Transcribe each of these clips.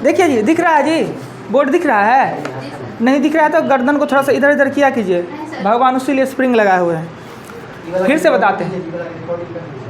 देखिए जी, दिख रहा है जी, बोर्ड दिख रहा है? नहीं दिख रहा है तो गर्दन को थोड़ा सा इधर इधर किया कीजिए, भगवान उसी लिए स्प्रिंग लगाए हुए हैं। फिर से बताते हैं,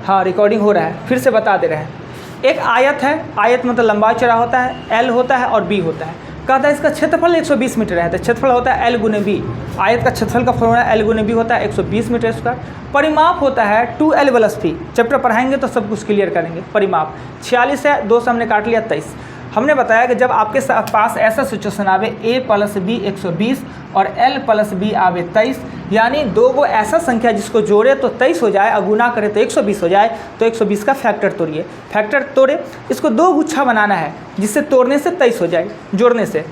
हाँ रिकॉर्डिंग हो रहा है, फिर से बता दे रहे हैं। एक आयत है, आयत मतलब लंबा चौड़ा होता है, एल होता है और बी होता है। कहता है इसका क्षेत्रफल 120 मीटर है, तो क्षेत्रफल होता है एल गुने बी। आयत का क्षेत्रफल का फॉर्मूला एल गुने बी होता है 120 मीटर स्क्वायर। परिमाप होता है 2l + p। चैप्टर पढ़ाएंगे तो सब कुछ क्लियर करेंगे। परिमाप 46 है, 2 से हमने काट लिया 23। हमने बताया कि जब आपके पास ऐसा सिचुएशन आवे a + b 120 और l + b आवे 23, यानी दो गो ऐसा संख्या जिसको जोड़े तो 23 हो जाए और गुना करे तो 120 हो जाए, तो 120 का फैक्टर तोड़िए। फैक्टर तोड़े, इसको 2 गुच्छा बनाना है जिससे तोड़ने से 23 हो जाए, जोड़ने से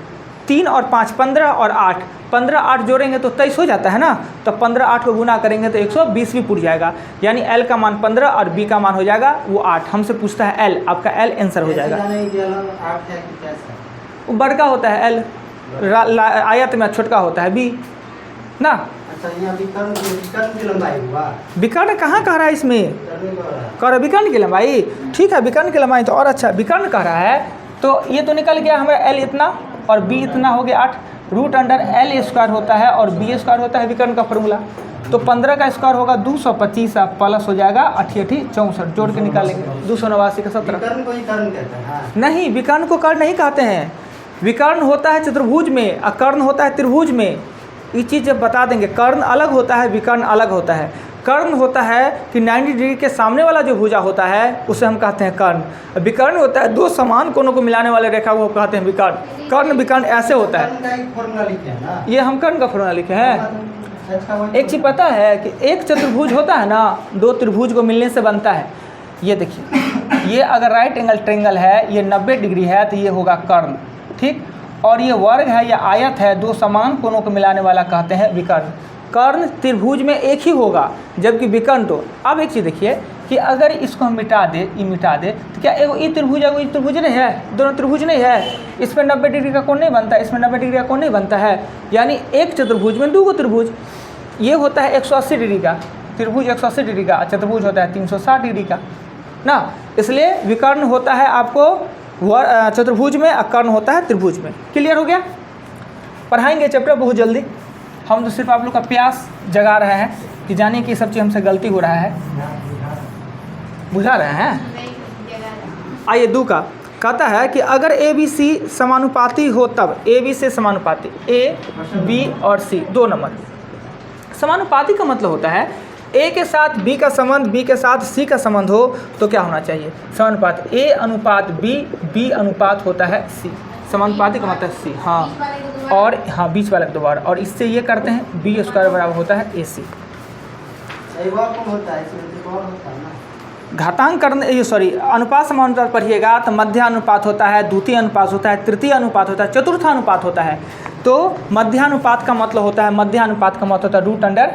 3 और 5 15 और 8, 15 8 जोड़ेंगे तो 23 हो जाता है ना, तो 15 8 को गुना करेंगे तो 120 भी पूछ जाएगा, यानी l का मान 15 और b का मान हो जाएगा वो 8। हमसे पूछता है l, आपका l आंसर हो जाएगा। वो बड़का होता है l, आयत में छोटका होता है b ना। अच्छा, यहाँ विकर्ण की लंबाई हुआ, विकर्ण कहाँ कह रहा है इसमें? कह रहा विकर्ण की लंबाई, ठीक है विकर्ण की लंबाई तो और अच्छा। विकर्ण कह रहा है तो ये तो निकल गया हमारा l इतना और b इतना हो गया 8, √l² होता है और b² होता है विकर्ण का फॉर्मूला। तो 15 का स्क्वायर होगा 225 प्लस हो जाएगा 88 64, जोड़ के निकालेंगे 289 का 17। विकर्ण को ही कर्ण कहते हैं? नहीं, विकर्ण को कर्ण नहीं कहते हैं। विकर्ण होता है चतुर्भुज में और कर्ण होता है त्रिभुज में। ये चीज़ जब बता देंगे, कर्ण अलग होता है, विकर्ण अलग होता है। कर्ण होता है कि 90 डिग्री के सामने वाला जो भुजा होता है उसे हम कहते हैं कर्ण। विकर्ण होता है 2 समान कोनों को मिलाने वाले रेखा को कहते हैं विकर्ण। कर्ण विकर्ण ऐसे होता है। कर्ण का एक फॉर्मूला लिखे हैं ना? ये हम कर्ण का फॉर्मूला लिखे हैं। एक चीज़ पता है कि एक चतुर्भुज होता है ना, 2 त्रिभुज को मिलने से बनता है। ये देखिए, ये अगर राइट एंगल ट्रायंगल है, ये 90 डिग्री है तो ये होगा कर्ण, ठीक। और ये वर्ग है या आयत है, 2 समान कोनों को मिलाने वाला कहते हैं विकर्ण। कर्ण त्रिभुज में एक ही होगा, जबकि विकर्ण तो। अब एक चीज़ देखिए कि अगर इसको हम मिटा दे, ये मिटा दे, तो क्या एगो ई त्रिभुज है, वो ई त्रिभुज नहीं है? दोनों त्रिभुज नहीं है। इस पर 90 डिग्री का कोण नहीं बनता, इसमें 90 डिग्री का कोण नहीं बनता है, यानी एक चतुर्भुज में 2 गो त्रिभुज। ये होता है 180 डिग्री का त्रिभुज, 180 डिग्री का चतुर्भुज होता है 360 डिग्री का ना। इसलिए विकर्ण होता है आपको चतुर्भुज में और कर्ण होता है त्रिभुज में। क्लियर हो गया? पढ़ाएंगे चैप्टर बहुत जल्दी। हम तो सिर्फ आप लोग का प्यास जगा रहे हैं कि जाने की सब चीज़ हमसे गलती हो रहा है, बुझा रहे हैं। आइए 2 का कहता है कि अगर ABC समानुपाती हो तब, AB से समानुपाती, A B और C 2 नंबर। समानुपाती का मतलब होता है A के साथ B का संबंध, B के साथ C का संबंध हो तो क्या होना चाहिए? समानुपात A अनुपात B, B अनुपात होता है C। समानुपाती का मतलब C, हाँ। और हाँ बीच वाले 2 बार, और इससे ये करते हैं B² बराबर होता है AC। घातांक करने, ये सॉरी अनुपात समानुपात पढ़िएगा तो मध्य अनुपात होता है, द्वितीय अनुपात होता है, तृतीय अनुपात होता है, चतुर्थ अनुपात होता है। तो मध्यानुपात का मतलब होता है, मध्यानुपात का मतलब होता है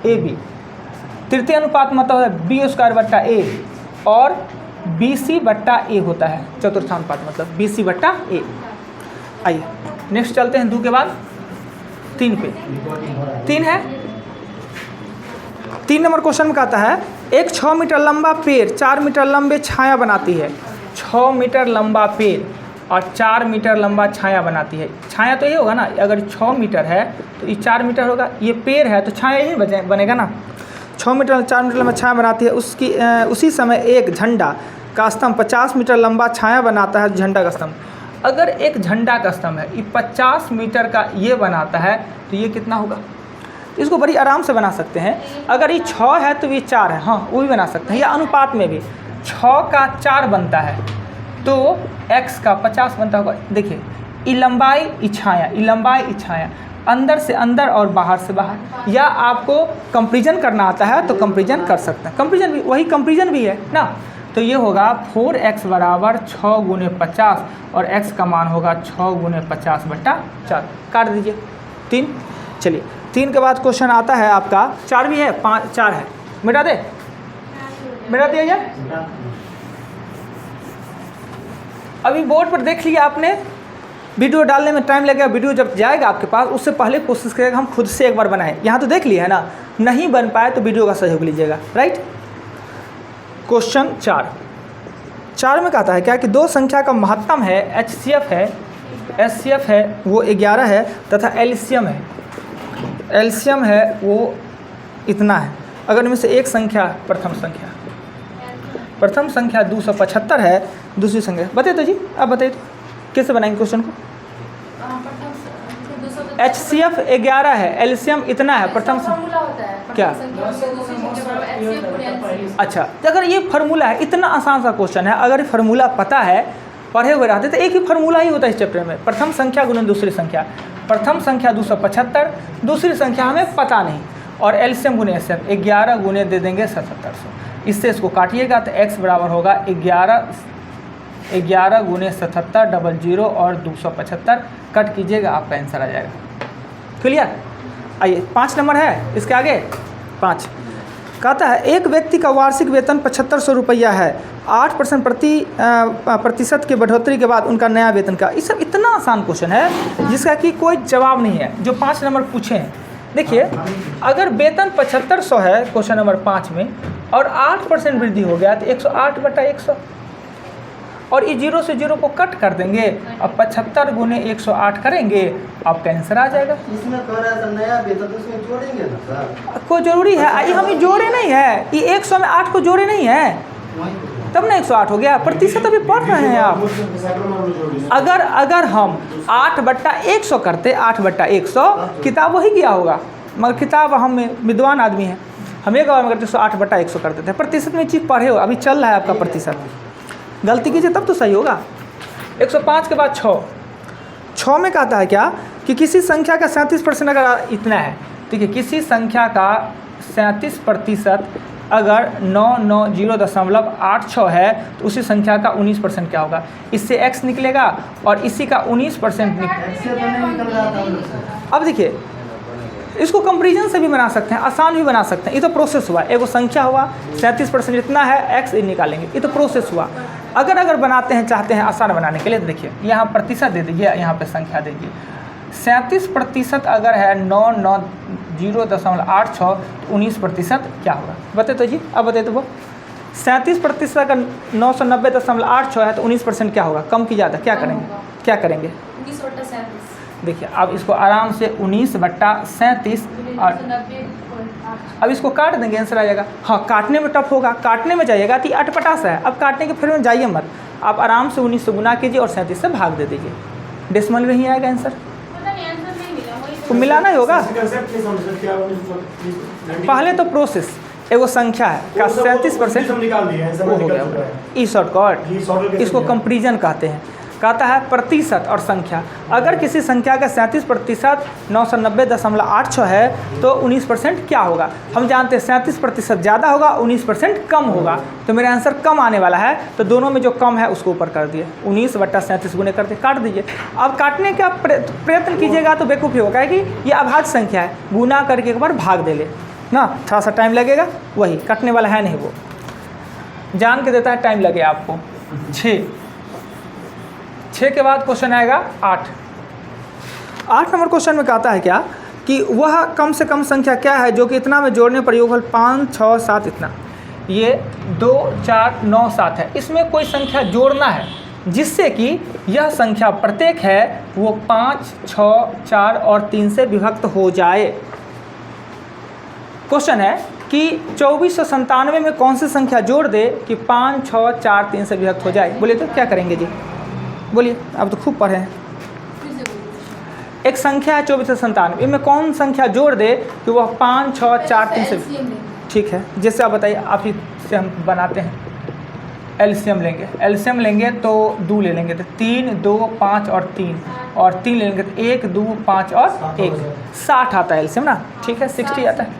√AB। तृतीय अनुपात मतलब होता है B²/A और BC/A होता है। चतुर्थानुपात मतलब BC/A। आइए नेक्स्ट चलते हैं 2 के बाद 3 पे। 3 है, 3 नंबर क्वेश्चन में कहता है एक 6 मीटर लंबा पेड़ 4 मीटर लंबे छाया बनाती है। 6 मीटर लंबा पेड़ और 4 मीटर लंबा छाया बनाती है। छाया तो ये होगा ना, अगर 6 मीटर है तो ये 4 मीटर होगा, ये पेड़ है तो छाया यही बनेगा ना। 6 मीटर 4 मीटर लंबा छाया बनाती है। उसी समय एक झंडा का स्तंभ 50 मीटर लंबा छाया बनाता है। झंडा का स्तंभ, अगर एक झंडा का स्तंभ है ये 50 मीटर का ये बनाता है तो ये कितना होगा? इसको बड़ी आराम से बना सकते हैं। अगर ये 6 है तो ये 4 है, हाँ वो भी बना सकते हैं। या अनुपात में भी 6 का 4 बनता है तो x का 50 बनता होगा। देखिए ये लंबाई, ये छाया, ये लंबाई, ये छाया, अंदर से अंदर और बाहर से बाहर। या आपको कंपेरिजन करना आता है तो कंपेरिजन कर सकते हैं। कंपेरिजन भी वही कंपेरिजन भी है ना। तो ये होगा 4x बराबर 6 गुने 50 और x का मान होगा 6 गुने 50/4। काट दीजिए 3। चलिए 3 के बाद क्वेश्चन आता है आपका 4 भी है, 5 4 है, मिटा दे, मिटा दिया जाए। अभी बोर्ड पर देख लिया आपने, वीडियो डालने में टाइम लगेगा। वीडियो जब जाएगा आपके पास उससे पहले कोशिश करेगा हम खुद से एक बार बनाएं। यहाँ तो देख लिया है ना, नहीं बन पाए तो वीडियो का सहयोग लीजिएगा। राइट, क्वेश्चन 4 4 में कहता है क्या कि दो संख्या का महत्तम है HCF है, HCF है वो 11 है तथा एलसीएम है वो इतना है। अगर इनमें से एक संख्या प्रथम संख्या 275 है, दूसरी संख्या बताइए तो जी, आप बताइए तो कैसे बनाएंगे क्वेश्चन को। HCF 11 है, एलसीएम इतना है, प्रथम क्या अच्छा, अगर ये फार्मूला है, इतना आसान सा क्वेश्चन है, अगर ये फार्मूला पता है, पढ़े हुए रहते तो एक ही फार्मूला ही होता है इस चैप्टर में, प्रथम संख्या गुणन दूसरी संख्या। प्रथम संख्या 275, दूसरी संख्या हमें पता नहीं, और एलसीएम गुणे एसएम 11 गुणे दे देंगे 7700। इससे इसको काटिएगा तो x बराबर होगा 11 गुणे 77 00 और 275, कट कीजिएगा आपका आंसर आ जाएगा। क्लियर। आइए 5 नंबर है, इसके आगे 5 कहता है एक व्यक्ति का वार्षिक वेतन 7500 रुपया है, 8% प्रतिशत की बढ़ोतरी के बाद उनका नया वेतन का। ये सब इतना आसान क्वेश्चन है जिसका कि कोई जवाब नहीं है, जो 5 नंबर पूछे हैं। देखिए अगर वेतन 7500 है क्वेश्चन नंबर 5 में, और 8% वृद्धि हो गया तो 108/100, और ये 0 से 0 को कट कर देंगे, अब 75 गुने 108 करेंगे, आपका आंसर आ जाएगा। इसमें कह रहा है नया वेतन तो इसमें जोड़ेंगे ना सर, कोई जरूरी है, ये हम जोड़े नहीं है, ये 100 में 8 को जोड़े नहीं है, तब ना 108 हो गया। प्रतिशत अभी पढ़ रहे हैं आप। अगर हम 8/100 करते, 8/100 किताब वही किया होगा, मगर किताब हम विद्वान आदमी हैं, हम एक बार करते 8/100 कर देते हैं। प्रतिशत में चीज़ पढ़े हो, अभी चल रहा है आपका प्रतिशत, गलती कीजिए तब तो सही होगा। 105 के बाद 6 में कहता है क्या कि किसी संख्या का 37% अगर इतना है, ठीक है, किसी संख्या का 37% अगर 990.86 है तो उसी संख्या का 19% क्या होगा। इससे x निकलेगा और इसी का 19% अब देखिए इसको कंपैरिजन से भी बना सकते हैं, आसान भी बना सकते हैं। ये तो प्रोसेस हुआ, एगो संख्या हुआ 37% इतना है, x निकालेंगे, ये तो प्रोसेस हुआ। अगर बनाते हैं, चाहते हैं आसान बनाने के लिए, तो देखिए यहाँ प्रतिशत दे दीजिए, यहाँ पे संख्या दीजिए। 37% अगर है 990.86 तो 19% क्या होगा बताइए तो जी, अब बताइए तो वो 37% अगर 990.86 है तो 19% क्या होगा, कम की ज़्यादा, क्या करेंगे 19/37। देखिए अब इसको आराम से 19/37 और अब इसको काट देंगे, आंसर आ जाएगा। हाँ काटने में टफ होगा, काटने में जाइएगा तो 8/50 है, अब काटने के फिर में जाइए मत, आप आराम से 19 से गुना कीजिए और 37 से भाग दे दीजिए, डेसिमल में ही आएगा आंसर। तो मिलाना ही होगा, पहले तो प्रोसेस एगो संख्या है का 37% हो गया, ई शॉर्टकट, इसको कंपैरिजन कहते हैं। कहता है प्रतिशत और संख्या, अगर किसी संख्या का 37% 990.86 है तो 19% क्या होगा। हम जानते हैं 37% ज़्यादा होगा, 19% कम होगा, तो मेरा आंसर कम आने वाला है, तो दोनों में जो कम है उसको ऊपर कर दिए, 19/37 गुने कर दिए, काट दीजिए। अब काटने का प्रयत्न कीजिएगा तो बेवकूफ़ी होगा कि ये अभाज्य संख्या है, गुना करके एक बार भाग दे ले ना, थोड़ा सा टाइम लगेगा, वही कटने वाला है नहीं, वो जान के देता है टाइम लगे आपको। 6 के बाद क्वेश्चन आएगा 8 नंबर क्वेश्चन में कहता है क्या कि वह कम से कम संख्या क्या है जो कि इतना में जोड़ने पर योगफल 5, 6, 7 इतना, ये 2, 4, 9, 7 है। इसमें कोई संख्या जोड़ना है जिससे कि यह संख्या प्रत्येक है वो 5, 6, 4 और 3 से विभक्त हो जाए। क्वेश्चन है कि 2497 में कौन सी संख्या जोड़ दे कि 5, 6, 4, 3 से विभक्त हो जाए। बोलिए तो क्या करेंगे जी, बोलिए, अब तो खूब पढ़े हैं। एक संख्या है 2497, इनमें कौन संख्या जोड़ दे कि वह 5, 6, 4, 3 से, ठीक है, जैसे आप बताइए, आप ही से हम बनाते हैं। एलसीएम लेंगे तो 2 ले लेंगे तो 3, 2, 5 और 3 ले लेंगे तो 1, 2, 5 और 1, 60 आता है एलसीएम ना, ठीक है, 60 आता है,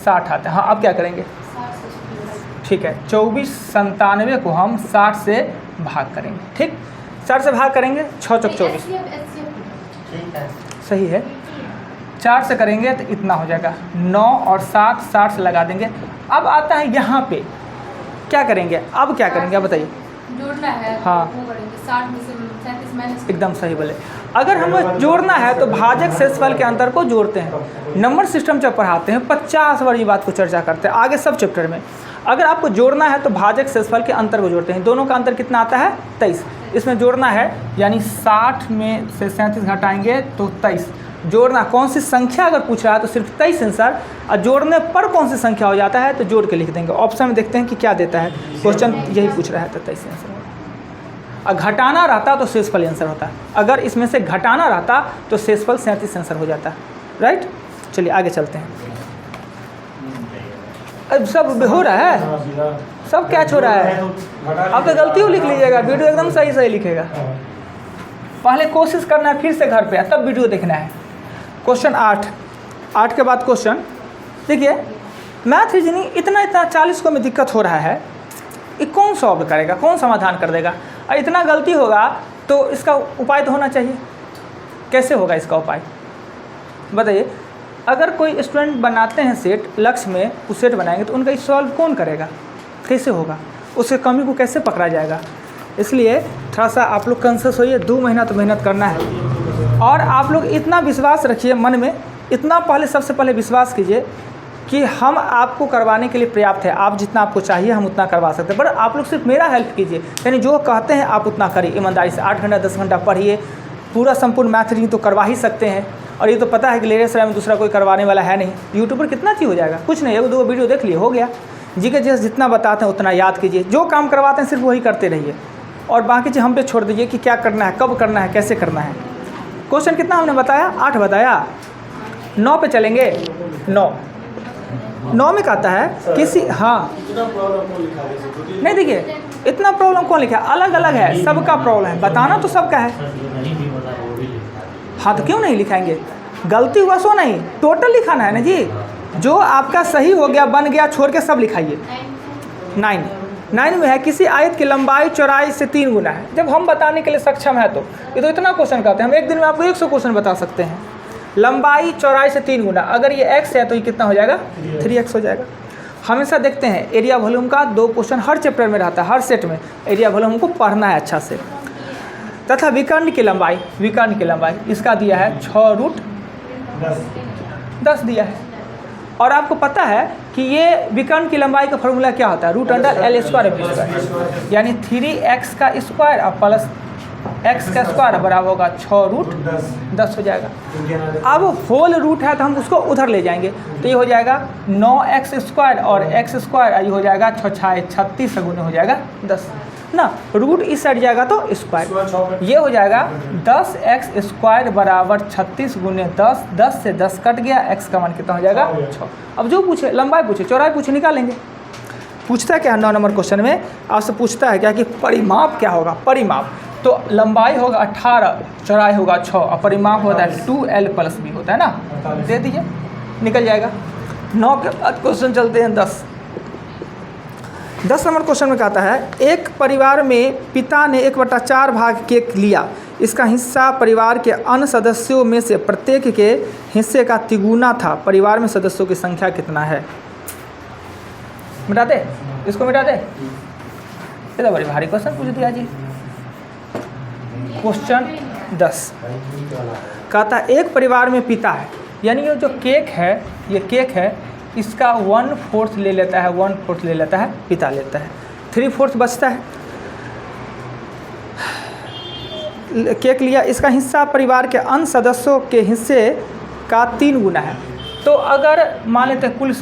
60 आता है। हाँ अब क्या करेंगे, ठीक है, 2497 को हम 60 से भाग करेंगे, ठीक, 60 से भाग करेंगे, 6 चौक 24, सही है, 4 से करेंगे तो इतना हो जाएगा, 9 और 7, 60 से लगा देंगे। अब आता है यहाँ पे क्या करेंगे, अब क्या करेंगे, अब बताइए, जोड़ना है, हाँ 60 में से 37 माइनस, एकदम सही बोले। अगर हमें जोड़ना है तो भाजक शेषफल के अंतर को जोड़ते हैं। नंबर सिस्टम जब पढ़ाते हैं 50 बार ये बात को चर्चा करते हैं, आगे सब चैप्टर में। अगर आपको जोड़ना है तो भाजक शेषफल के अंतर को जोड़ते हैं। दोनों का अंतर कितना आता है? 23। इसमें जोड़ना है यानी 60 में से 37 घटाएंगे तो 23। जोड़ना कौन सी संख्या अगर पूछ रहा है तो सिर्फ 23 आंसर, और जोड़ने पर कौन सी संख्या हो जाता है तो जोड़ के लिख देंगे। ऑप्शन में देखते हैं कि क्या देता है, क्वेश्चन यही पूछ रहा है तो 23 आंसर होगा। और घटाना रहता तो शेषफल आंसर होता है, अगर इसमें से घटाना रहता तो शेषफल 37 आंसर हो जाता है। राइट, चलिए आगे चलते हैं। अब सब हो रहा है, सब कैच हो रहा है। अब तो गलती लिख लीजिएगा, वीडियो एकदम सही सही लिखेगा। पहले कोशिश करना है फिर से घर पे, तब वीडियो देखना है। क्वेश्चन 8 के बाद क्वेश्चन देखिए, मैथ रीजनिंग इतना 40 को में दिक्कत हो रहा है, ये कौन सॉल्व करेगा, कौन समाधान कर देगा? और इतना गलती होगा तो इसका उपाय तो होना चाहिए। कैसे होगा इसका उपाय बताइए? अगर कोई स्टूडेंट बनाते हैं सेट, लक्ष्य में उस सेट बनाएंगे तो उनका सॉल्व कौन करेगा, कैसे होगा, उसके कमी को कैसे पकड़ा जाएगा? इसलिए थोड़ा सा आप लोग कॉन्शियस होइए, 2 महीना तो मेहनत करना है। और आप लोग इतना विश्वास रखिए मन में, इतना पहले सबसे पहले विश्वास कीजिए कि हम आपको करवाने के लिए पर्याप्त है। आप जितना आपको चाहिए हम उतना करवा सकते हैं, पर आप लोग सिर्फ मेरा हेल्प कीजिए, यानी जो कहते हैं आप उतना करिए ईमानदारी से। 8 घंटा 10 घंटा पढ़िए, पूरा संपूर्ण मैथ रीजनिंग तो करवा ही सकते हैं। और ये तो पता है कि लेरेसराय में दूसरा कोई करवाने वाला है नहीं। यूट्यूब पर कितना चीज़ हो जाएगा, कुछ नहीं, 1-2 वीडियो देख लिए हो गया। जी के जैसे जितना बताते हैं उतना याद कीजिए, जो काम करवाते हैं सिर्फ वही करते रहिए, और बाकी चीज़ हम पे छोड़ दीजिए कि क्या करना है, कब करना है, कैसे करना है। क्वेश्चन कितना हमने बताया? 8 बताया। 9 पे चलेंगे। 9 में कहता है किसी, हाँ नहीं देखिए इतना प्रॉब्लम कौन लिखा है, अलग अलग है, सबका प्रॉब्लम है, बताना तो सबका है। हाँ तो क्यों नहीं लिखाएंगे? गलती हुआ सो नहीं, टोटल लिखाना है ना जी। जो आपका सही हो गया, बन गया, छोड़ के सब लिखाइए। 9 में है किसी आयत की लंबाई चौड़ाई से 3 गुना है। जब हम बताने के लिए सक्षम है तो ये तो इतना क्वेश्चन कहते हैं, हम एक दिन में आपको 100 क्वेश्चन बता सकते हैं। लंबाई चौड़ाई से 3 गुना, अगर ये x है तो ये कितना हो जाएगा? 3x हो जाएगा। हमेशा देखते हैं एरिया वॉल्यूम का 2 क्वेश्चन हर चैप्टर में रहता है, हर सेट में एरिया वॉल्यूम को पढ़ना है अच्छा से। तथा विकर्ण की लंबाई, विकर्ण की लंबाई इसका दिया है 6√10 दिया है। और आपको पता है कि ये विकर्ण की लंबाई का फॉर्मूला क्या होता है? √L²/2, यानी 3x का स्क्वायर और प्लस x का स्क्वायर बराबर होगा 6√10 हो जाएगा। अब होल रूट है तो हम उसको उधर ले जाएंगे तो ये हो जाएगा 9x² और x², ये हो जाएगा 36 गुने हो जाएगा 10 ना, रूट इस साइड जाएगा तो स्क्वायर, ये हो जाएगा 10x² बराबर 36 गुने 10, 10 से 10 कट गया, x का मान कितना हो जाएगा? 6। अब जो पूछे, लंबाई पूछे, चौड़ाई पूछे, निकालेंगे। पूछता है क्या 9 नंबर क्वेश्चन में आपसे पूछता है क्या कि परिमाप क्या होगा? परिमाप तो लंबाई होगा 18, चौड़ाई होगा 6 और परिमाप होता है 2L+B होता है ना, दे दीजिए निकल जाएगा। 9 के बाद क्वेश्चन चलते हैं 10 नंबर क्वेश्चन में कहता है एक परिवार में पिता ने 1/4 भाग केक लिया, इसका हिस्सा परिवार के अन्य सदस्यों में से प्रत्येक के हिस्से का तिगुना था। परिवार में सदस्यों की संख्या कितना है? मिटा दे इसको, मिटा दे। ये तो बड़ी भारी क्वेश्चन पूछ दिया जी। क्वेश्चन 10 कहता है एक परिवार में पिता है, यानी ये जो केक है, ये केक है, इसका 1/4 ले लेता है, 1/4 ले लेता है, पिता लेता है, 3/4 बचता है। केक लिया, इसका हिस्सा परिवार के अन्य सदस्यों के हिस्से का 3 गुना है। तो अगर मान लेते हैं कुल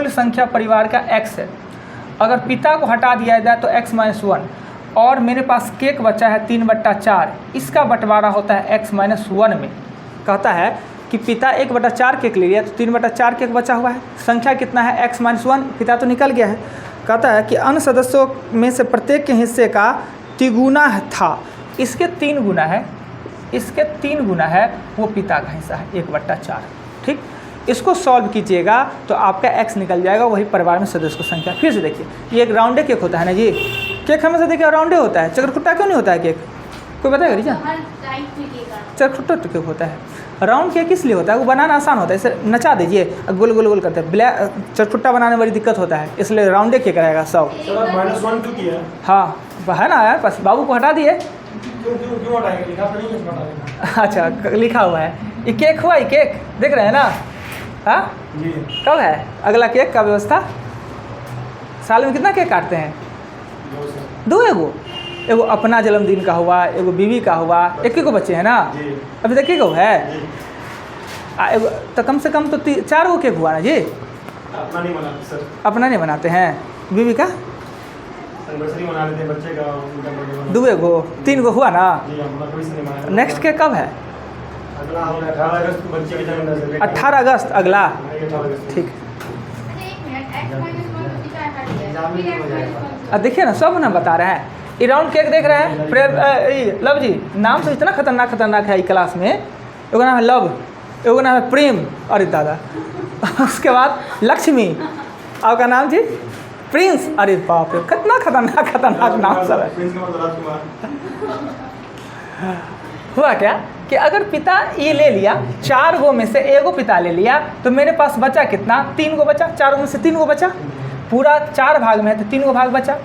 संख्या परिवार का x है, अगर पिता को हटा दिया जाए तो x-1, और मेरे पास केक बचा है 3/4, इसका बंटवारा होता है x-1 में। कहता है कि पिता 1/4 केक ले लिया तो 3/4 केक बचा हुआ है, संख्या कितना है? x-1, पिता तो निकल गया है। कहता है कि अन्य सदस्यों में से प्रत्येक के हिस्से का तिगुना था, इसके 3 गुना है, इसके 3 गुना है, वो पिता का हिस्सा है 1/4। ठीक, इसको सॉल्व कीजिएगा तो आपका x निकल जाएगा, वही परिवार में सदस्य की संख्या। फिर से देखिए, ये एक राउंडे केक होता है ना जी, केक हमेशा देखिए राउंडे होता है, चक्रखुट्टा क्यों नहीं होता है केक? कोई बताएगा रिजा? चक्रखुट्टा केक होता है। राउंड केक किस लिए होता है? वो बनाना आसान होता है, इसे नचा दीजिए, गोल गोल गोल करते हैं। ब्लैक चटपुट्टा बनाने वाली दिक्कत होता है, इसलिए राउंडे केक रहेगा 100। हाँ है ना यार, बस बाबू को हटा दिए। अच्छा लिखा हुआ है, ये केक हुआ, ये केक देख रहे हैं ना? हाँ कब है अगला केक का व्यवस्था? साल में कितना केक काटते हैं? 2 एगो। एगो अपना जन्मदिन का हुआ, एगो बीवी का हुआ, एक को बच्चे हैं ना, अभी तक को है एगो, तो कम से कम तो 4 गो केक हुआ ना जी। अपना नहीं बनाते सर, अपना नहीं बनाते हैं। बीवी का एनिवर्सरी मना लेते हैं, बच्चे का उनका बर्थडे मना 2 गो 3 गो हुआ ना। जी, अपना कोई से नहीं मनाते। नेक्स्ट केक कब है? अगला 18 अगस्त को बच्चे के जन्मदिन से 18 अगस्त अगला। 18 अगस्त। ठीक। अच्छा एक मिनट, x माइनस 1 उसी का हट गया, एग्जाम में फिर हो x जाएगा। माइनस 1। अब देखिए ना, सब ना बता रहे हैं। ये राउंड केक देख रहे हैं, फिर लव जी नाम से इतना खतरनाक है ये क्लास में। एगो नाम है लव, एगो नाम है प्रेम, अरे दादा उसके बाद लक्ष्मी, आपका नाम जी प्रिंस, अरे बाप रे कितना खतरनाक नाम सब है। प्रिंस का मतलब राजकुमार। हुआ क्या कि अगर पिता ये ले लिया, 4 गो में से एगो पिता ले लिया, तो मेरे पास बचा कितना? 3 गो बचा। 4 में से 3 गो बचा, पूरा 4 भाग में है तो 3 गो भाग बचा।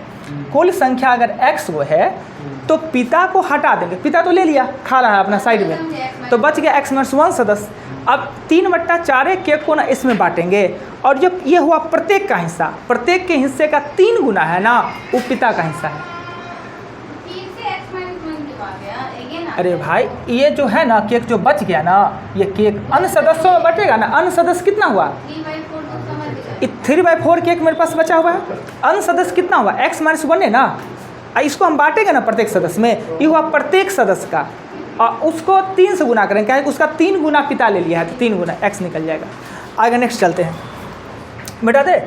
कुल संख्या अगर x गो है तो पिता को हटा देंगे, पिता तो ले लिया, खा रहा है अपना साइड में, तो बच गया x माइनस 1 सदस्य। अब 3/4 केक को ना इसमें बांटेंगे, और जब ये हुआ प्रत्येक का हिस्सा, प्रत्येक के हिस्से का 3 गुना है ना, वो पिता का हिस्सा है। फिर से x माइनस 1 क्यों आ गया? again आ अरे गया। भाई ये जो है ना केक जो बच गया ना, ये केक अन्य सदस्यों में बटेगा ना। अन्य सदस्य कितना हुआ? 3/4 तो समझ गया। ये 3/4 केक मेरे पास बचा हुआ है। अन्य सदस्य कितना हुआ? x माइनस 1 है ना, इसको हम बांटेंगे ना प्रत्येक सदस्य में, ये हुआ प्रत्येक सदस्य का, और उसको 3 से गुना करेंगे, क्या उसका 3 गुना पिता ले लिया है, तो 3 गुना x निकल जाएगा। आगे नेक्स्ट चलते हैं, बेटा दे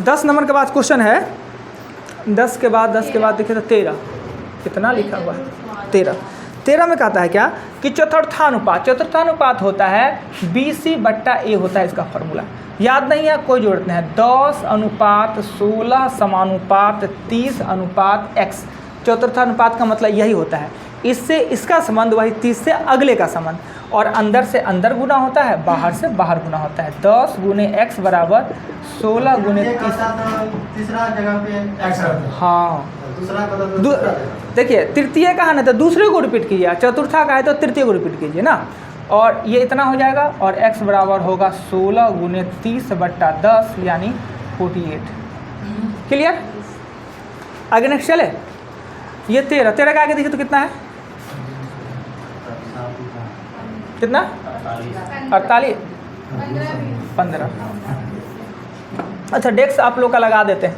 10 नंबर के बाद क्वेश्चन है। 10 के बाद देखिए तो 13, कितना लिखा हुआ है? 13 में कहता है क्या कि चतुर्थानुपात होता है BC/A होता है इसका फॉर्मूला। याद नहीं है, कोई जरूरत नहीं है। 10:16 समानुपात 30:x। चतुर्थानुपात का मतलब यही होता है, इससे इसका संबंध वही 30 से अगले का संबंध, और अंदर से अंदर गुना होता है, बाहर से बाहर गुना होता है। 10 × x बराबर 16 × 30। तीसरा जगह पे x रहता है। हाँ दूसरा का तो दूसरा जगह। देखिए तृतीय का है ना, तो दूसरे को रिपीट कीजिए, चतुर्था का है तो तृतीय को रिपीट कीजिए ना, और ये इतना हो जाएगा, और x बराबर होगा 16 × 30/10 यानी 48। क्लियर? आगे नेक्स्ट चले। ये 13 का आगे देखिए तो कितना है? कितना? 48 15। अच्छा डेस्क आप लोग का लगा देते हैं,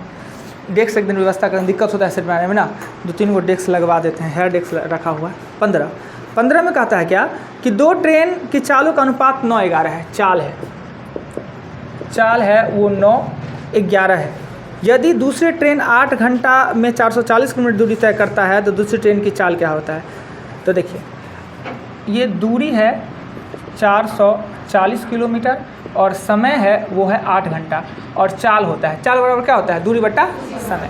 डेस्क एक दिन व्यवस्था करने दिक्कत होता है सेट बनाने में ना, 2-3 गो डेस्क लगवा देते हैं। है डेस्क रखा हुआ है। 15 में कहता है क्या कि 2 ट्रेन की चालों का अनुपात 9:11 है। चाल है वो 9:11 है। यदि दूसरी ट्रेन 8 घंटा में 440 किलोमीटर दूरी तय करता है तो दूसरी ट्रेन की चाल क्या होता है? तो देखिए ये दूरी है 440 किलोमीटर और समय है वो है 8 घंटा, और चाल होता है, चाल बराबर क्या होता है? दूरी बटा समय।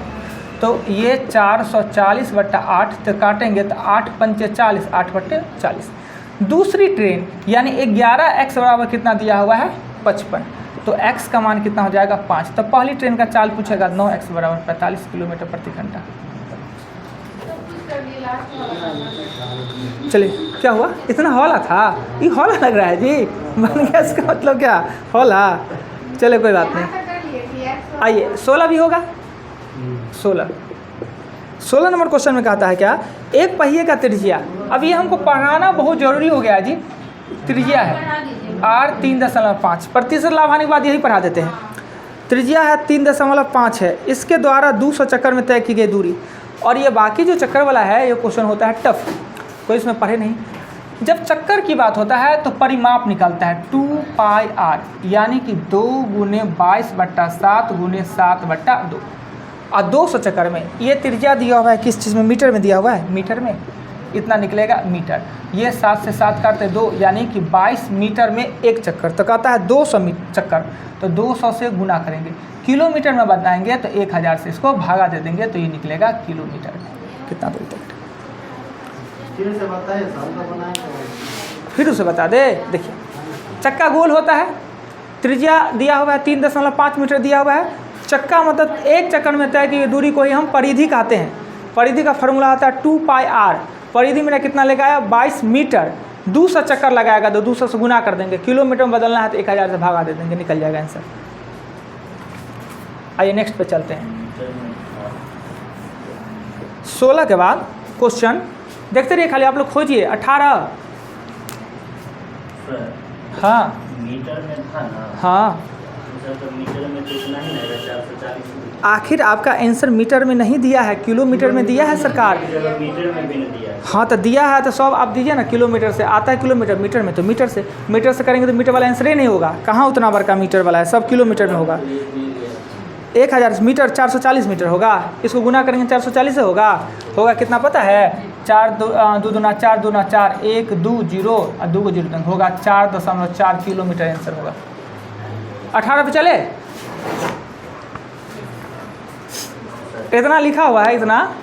तो ये 440/8 तो काटेंगे तो 8×5 = 40, 8/40। दूसरी ट्रेन यानी 11x बराबर कितना दिया हुआ है? 55। तो x का मान कितना हो जाएगा? 5। तो पहली ट्रेन का चाल पूछेगा 9x बराबर 45 किलोमीटर प्रति घंटा। सब कुछ कर लिए, लास्ट में वाला करना। चलिए क्या हुआ? इतना हौला था? ये हौला लग रहा है जी, बन गया इसका मतलब क्या? हौला। चले कोई बात नहीं, यहाँ तक कर लिए कि x आइए 16 भी होगा। 16 नंबर क्वेश्चन में कहता है क्या? एक पहिए का त्रिज्या, अब ये हमको पढ़ाना बहुत ज़रूरी हो गया जी। त्रिज्या है बढ़ा दीजिए। R 3.5, प्रतिशत लाभ आने के बाद यही पढ़ा देते हैं। त्रिज्या है 3.5 है, इसके द्वारा 200 चक्कर में तय की गई दूरी, और ये बाकी जो चक्कर वाला है ये क्वेश्चन होता है टफ, कोई इसमें पढ़े नहीं। जब चक्कर की बात होता है तो परिमाप निकलता है 2πr, यानी कि 2 × 22/7 × 7/2, और 200 चक्कर में ये त्रिज्या दिया हुआ है किस चीज़ में? मीटर में दिया हुआ है, मीटर में इतना निकलेगा मीटर। ये 7 से 7 काटते 2, यानी कि 22 मीटर में एक चक्कर। तो कहता है 200 चक्कर, तो 200 से गुना करेंगे, किलोमीटर में बताएंगे तो 1000 से इसको भागा दे देंगे तो ये निकलेगा किलोमीटर में कितना दूर तक। फिर से बताइए, साल का बनाए फिर उसे बता दे। देखिए चक्का गोल होता है, त्रिज्या दिया हुआ है 3.5 मीटर दिया हुआ है। चक्का मतलब एक चक्कर में तय की दूरी को ही हम परिधि कहते हैं। परिधि का फॉर्मूला होता है 2πr। परिधि मेरा कितना लगाया? 22 मीटर। 200 चक्कर लगाएगा तो 200 से गुना कर देंगे, किलोमीटर में बदलना है तो 1000 से भागा दे देंगे, निकल जाएगा आंसर। आइए नेक्स्ट पे चलते हैं। 16 के बाद क्वेश्चन देखते रहिए, खाली आप लोग खोजिए। 18 हाँ मीटर में था ना, हाँ, तो मीटर में तो इतना ही रहेगा 440। आखिर आपका आंसर मीटर में नहीं दिया है, किलोमीटर में दिया है सरकार। मीटर में भी नहीं दिया है। हाँ तो दिया है तो सब आप दीजिए ना, किलोमीटर से आता है किलोमीटर, मीटर में तो मीटर से करेंगे तो मीटर वाला आंसर ही नहीं होगा। कहाँ उतना बड़ा मीटर वाला है, सब किलोमीटर में होगा। 1000 मीटर 440 मीटर होगा, इसको गुना करेंगे 440 से होगा कितना पता है? 4 2 दूना 4 दूना 4, 1 2 0 और 2 को 0 होगा 4.4 किलोमीटर आंसर होगा। 18 पे चले, इतना लिखा हुआ है इतना,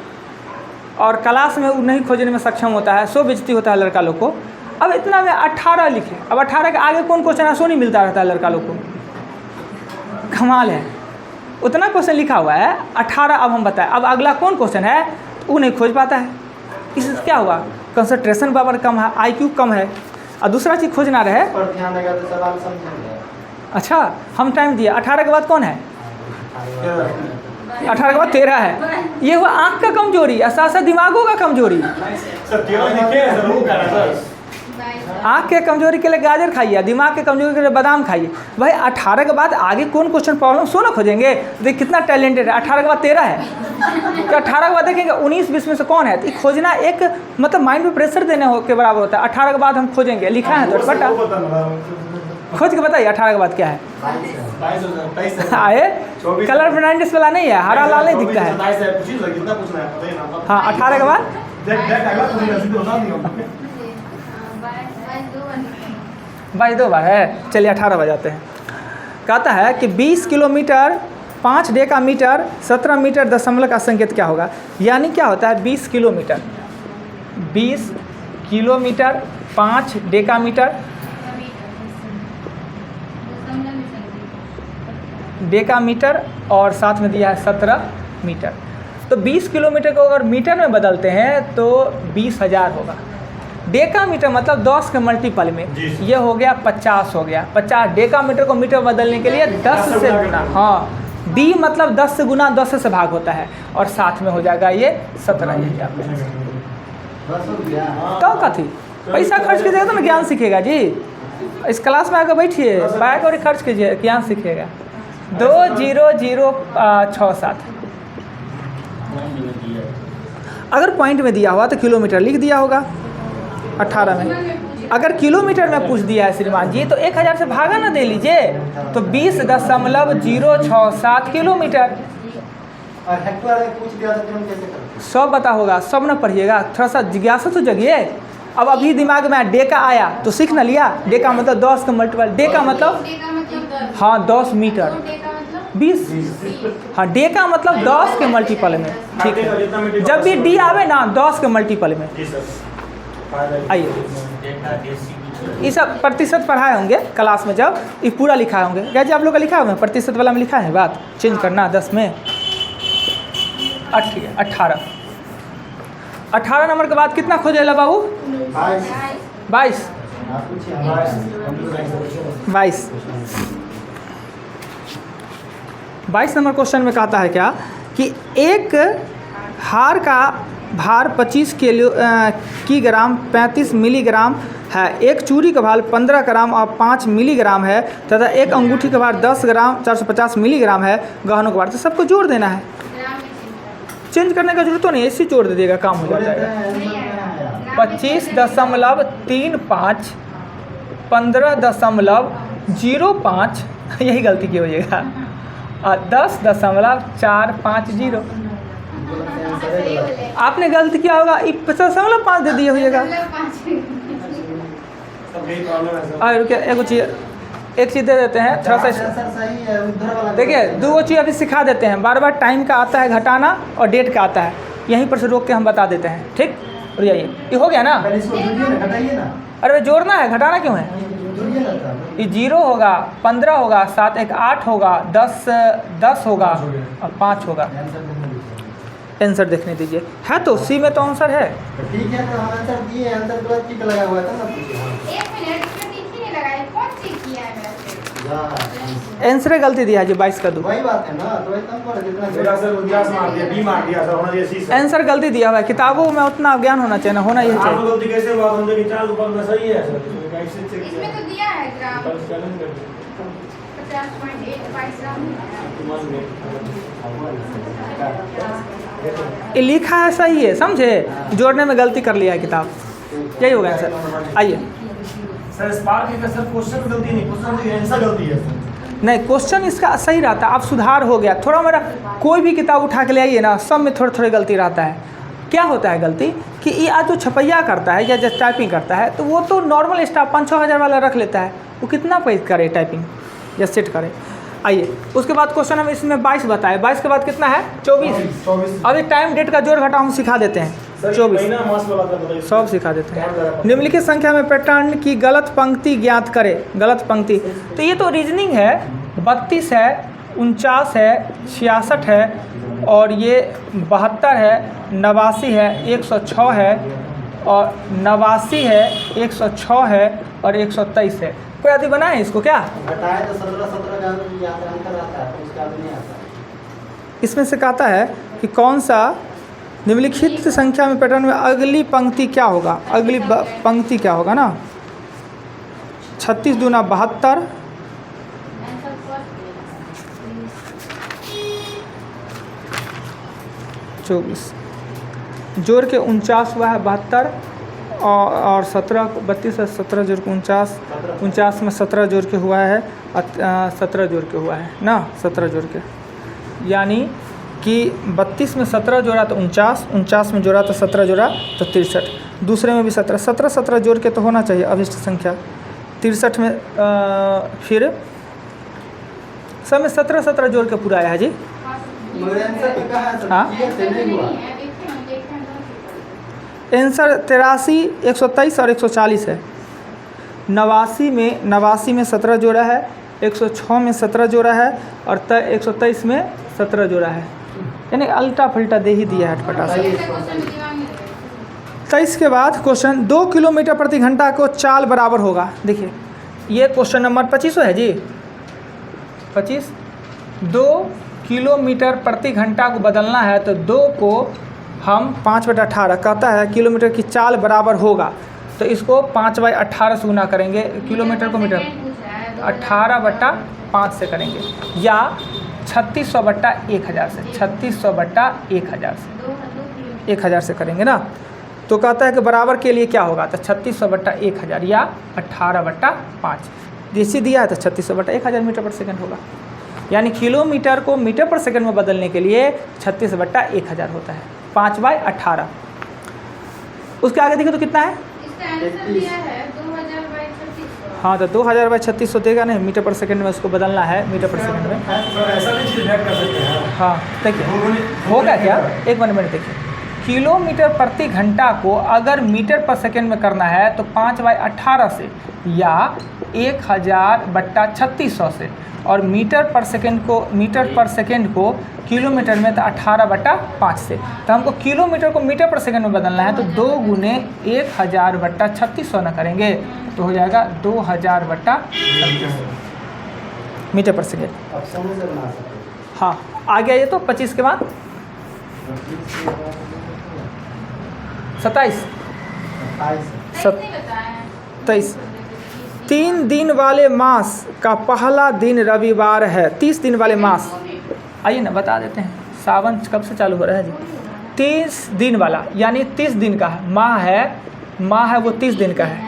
और क्लास में वो नहीं खोजने में सक्षम होता है, सो बेइज्जती होता है लड़का लोग को। अब इतना में 18 लिखे, अब 18 के आगे कौन क्वेश्चन है सो नहीं मिलता रहता है लड़का लोग को, कमाल है। उतना क्वेश्चन लिखा हुआ है 18, अब हम बताएं अब अगला कौन क्वेश्चन है तो वो नहीं खोज पाता है। इससे क्या हुआ? कंसंट्रेशन पावर कम है, IQ कम है, और दूसरा चीज़ खोजना रहे। पर ध्यान देगा तो सवाल समझेंगे। अच्छा हम टाइम दिया, 18 के बाद कौन है? 18 के बाद 13 है। ये हुआ आँख का कमजोरी, ऐसा दिमागों का कमजोरी। आँख के कमजोरी के लिए गाजर खाइए, दिमाग के कमजोरी के लिए बादाम खाइए। भाई 18 के बाद आगे कौन क्वेश्चन प्रॉब्लम सो ना खोजेंगे। देख कितना टैलेंटेड है, 18 के बाद 13 है, तो 18 के बाद देखेंगे 19-20 में से कौन है। तो खोजना एक मतलब माइंड में प्रेशर देने के बराबर होता है। 18 के बाद हम खोजेंगे, लिखा है तो बटा खोज के बताइए 18 के बाद क्या है। आए कलर ब्रांडिस वाला नहीं है, हरा लाल नहीं दिखता है। हाँ 18 के बाद 22 बार है। चलिए 18 बजाते हैं। कहता है कि 20 किलोमीटर 5 डेकामीटर 17 मीटर दशमलव का संकेत क्या होगा। यानी क्या होता है 20 किलोमीटर 5 डेकामीटर और साथ में दिया है 17 मीटर। तो 20 किलोमीटर को अगर मीटर में बदलते हैं तो 20,000 होगा। डेकामीटर मतलब 10 के मल्टीपल में, ये हो गया 50 हो गया। 50 डेकामीटर को मीटर बदलने के लिए 10 से गुना, हाँ डी मतलब 10 से गुना 10 से भाग होता है, और साथ में हो जाएगा ये 17। यही आप तो कथी पैसा खर्च कीजिएगा तो ना ज्ञान सीखेगा जी। इस क्लास में आकर बैठिए, बैग और खर्च कीजिए, ज्ञान सीखेगा। 20067 अगर पॉइंट में दिया हुआ तो किलोमीटर लिख दिया होगा 18 में। अगर किलोमीटर में पूछ दिया है श्रीमान जी तो 1000 से भागा ना दे लीजिए, तो 20.067 किलोमीटर। और हेक्टर में पूछ दिया तो फिर हम कैसे करें? सब पता होगा, सब ना पढ़िएगा, थोड़ा सा जिज्ञासा तो जगिए। अब अभी दिमाग में डेका आया तो सीख ना लिया। डेका मतलब 10 का मल्टीपल, डेका मतलब हाँ 10 मीटर 20, हाँ डेका मतलब 10 के मल्टीपल में। ठीक है, जब भी डी आवे ना 10 के मल्टीपल में। आइए ये सब प्रतिशत पढ़ाए होंगे क्लास में, जब ये पूरा लिखा होंगे। क्या जी आप लोग का लिखा होगा प्रतिशत वाला में लिखा है, बात चेंज करना 10 में 18 नंबर के बाद कितना खोजेला बाबू? 22 नंबर क्वेश्चन में कहता है क्या कि एक हार का भार 25 किलोग्राम 35 मिलीग्राम है, एक चूड़ी का भार 15 ग्राम और 5 मिलीग्राम है, तथा एक अंगूठी का भार 10 ग्राम 450 मिलीग्राम है। गहनों का भार तो सबको जोड़ देना है, चेंज करने का जरूरत तो नहीं है, इसी जोड़ दे देगा काम हो जाएगा। 25.35 15.05 यही गलती की होइएगा, और 10.450 आपने गलती किया होगा, 50.5 दे दिए होइएगा। और रुकिए एक चीज़ दे देते हैं थोड़ा सा, देखिए 2 चीज़ अभी सिखा देते हैं। बार बार टाइम का आता है घटाना और डेट का आता है, यहीं पर से रोक के हम बता देते हैं। ठीक, और ये हो गया ना। अरे जोड़ना है, घटाना क्यों है? ये 0 होगा, 15 होगा, 7 1 8 होगा, 10 होगा और 5 होगा। आंसर देखने दीजिए, है तो सी में तो आंसर है। ठीक है तो हम आंसर दिए, आंसर के बाद टिक लगा हुआ था ना। एक मिनट इसमें टिक ही नहीं लगा है, कौन सी किया है वैसे? आंसर गलती दिया है जी 22 का 2। वही बात है ना, तो एकदम पर जितना मेरा सर 49 मार दिया, बी मार दिया सर, होना चाहिए सी सर। आंसर गलती दिया हुआ है, किताबों में उतना ज्ञान होना चाहिए ना, होना ही आप चाहिए। गलती कैसे हुआ? हम देखिए 4 ऊपर में सही है सर, कैसे चेक इसमें किया? तो दिया है ग्राम कल चैलेंज कर दिया। 50.85 ग्राम। मान गए। ये लिखा है सही है, समझे, जोड़ने में गलती कर लिया है किताब, यही होगा आंसर। आइए, सर स्पार्क का सर क्वेश्चन गलती नहीं, क्वेश्चन की आंसर गलती है सर। नहीं क्वेश्चन इसका सही रहता है, अब सुधार हो गया थोड़ा मेरा। कोई भी किताब उठा के ले आइए ना, सब में थोड़ी थोड़ी गलती रहता है। क्या होता है गलती कि ये आज जो छपैया करता है या जो टाइपिंग करता है, तो वो तो नॉर्मल स्टाफ 5-6 हज़ार वाला रख लेता है, वो कितना पैसा करे टाइपिंग या सेट करे। आइए, उसके बाद क्वेश्चन हम इसमें 22 बताए, 22 के बाद कितना है 24। अभी टाइम डेट का जोड़ घटा हम सिखा देते हैं, 24 सब सिखा देते हैं। निम्नलिखित संख्या में पैटर्न की गलत पंक्ति ज्ञात करे। गलत पंक्ति तो ये तो रीजनिंग है, 32 है, 49 है, 66 है, और ये 72 है, 89 है, 106 है, और 89 है, 106 है, और 123 है। कोई आदमी बनाए इसको क्या? घटाए तो 17 का याद अंतर आता है, तो उसका भी नहीं आता। इसमें से कहता है कि कौन सा निम्नलिखित संख्या में पैटर्न में अगली पंक्ति क्या होगा? अगली पंक्ति क्या होगा ना? 36 दूना 72, आंसर फर्स्ट 24 जोड़ के 49 हुआ है 72, और 17 32 है, 17 जोड़ के 49, 49 में 17 जोड़ के हुआ है, 17 जोड़ के हुआ है ना, 17 जोड़ के, यानी कि 32 में 17 जोड़ा तो 49, 49 में जोड़ा तो 17 जोड़ा तो 63, दूसरे में भी 17 17 17 जोड़ के तो होना चाहिए अभिष्ट संख्या। 63 में फिर सब में 17 17 जोड़ के पूरा आया है जी। मगर आंसर तो कहाँ है सर? हाँ? ये से नहीं हुआ। आंसर 83, 123 और 140 है। 89 में 17 जोड़ा है, 106 में 17 जोड़ा है, और 123 में 17 जोड़ा है, यानी अल्टा फल्टा दे ही दिया है अटपटा से। 23 के बाद क्वेश्चन 2 किलोमीटर प्रति घंटा को चाल बराबर होगा। देखिए ये क्वेश्चन नंबर 25 है जी, 25। 2 किलोमीटर प्रति घंटा को बदलना है तो 2 को हम 5/18 कहता है किलोमीटर की चाल बराबर होगा, तो इसको 5/18 से गुना करेंगे, किलोमीटर को मीटर 18/5 से करेंगे, या 3600/1000 से, 3600/1000 से, 1000 से करेंगे ना। तो कहता है कि बराबर के लिए क्या होगा, तो 3600/1000 या 18/5। जैसे दिया है तो 3600/1000 मीटर पर सेकंड होगा, यानी किलोमीटर को मीटर पर सेकंड में बदलने के लिए 36/1000 होता है, 5/18। उसके आगे देखो तो कितना है, इसका आंसर दिया है 2000/3600। हाँ तो 2000/3600 देगा नहीं, मीटर पर सेकंड में उसको बदलना है मीटर पर सेकंड में। सर ऐसा नहीं चीज कर सकते हैं। हाँ देखिए होगा क्या, एक मिनट देखिए, किलोमीटर प्रति घंटा को अगर मीटर पर सेकंड में करना है तो 5/18 से या 1000/3600 से, और मीटर पर सेकंड को किलोमीटर में तो 18/5 से। तो हमको किलोमीटर को मीटर पर सेकंड में बदलना है तो 2 गुने 1000/3600 ना करेंगे तो हो जाएगा 2000/3600 मीटर पर सेकंड। अब समझ से बना सकते हाँ आ गया ये तो। 25 के बाद 27 23 3 दिन वाले मास का पहला दिन रविवार है। 30 दिन वाले मास, आइए ना बता देते हैं, सावन कब से चालू हो रहा है जी? 30 दिन वाला, यानी 30 दिन का है, माह है वो 30 दिन का है।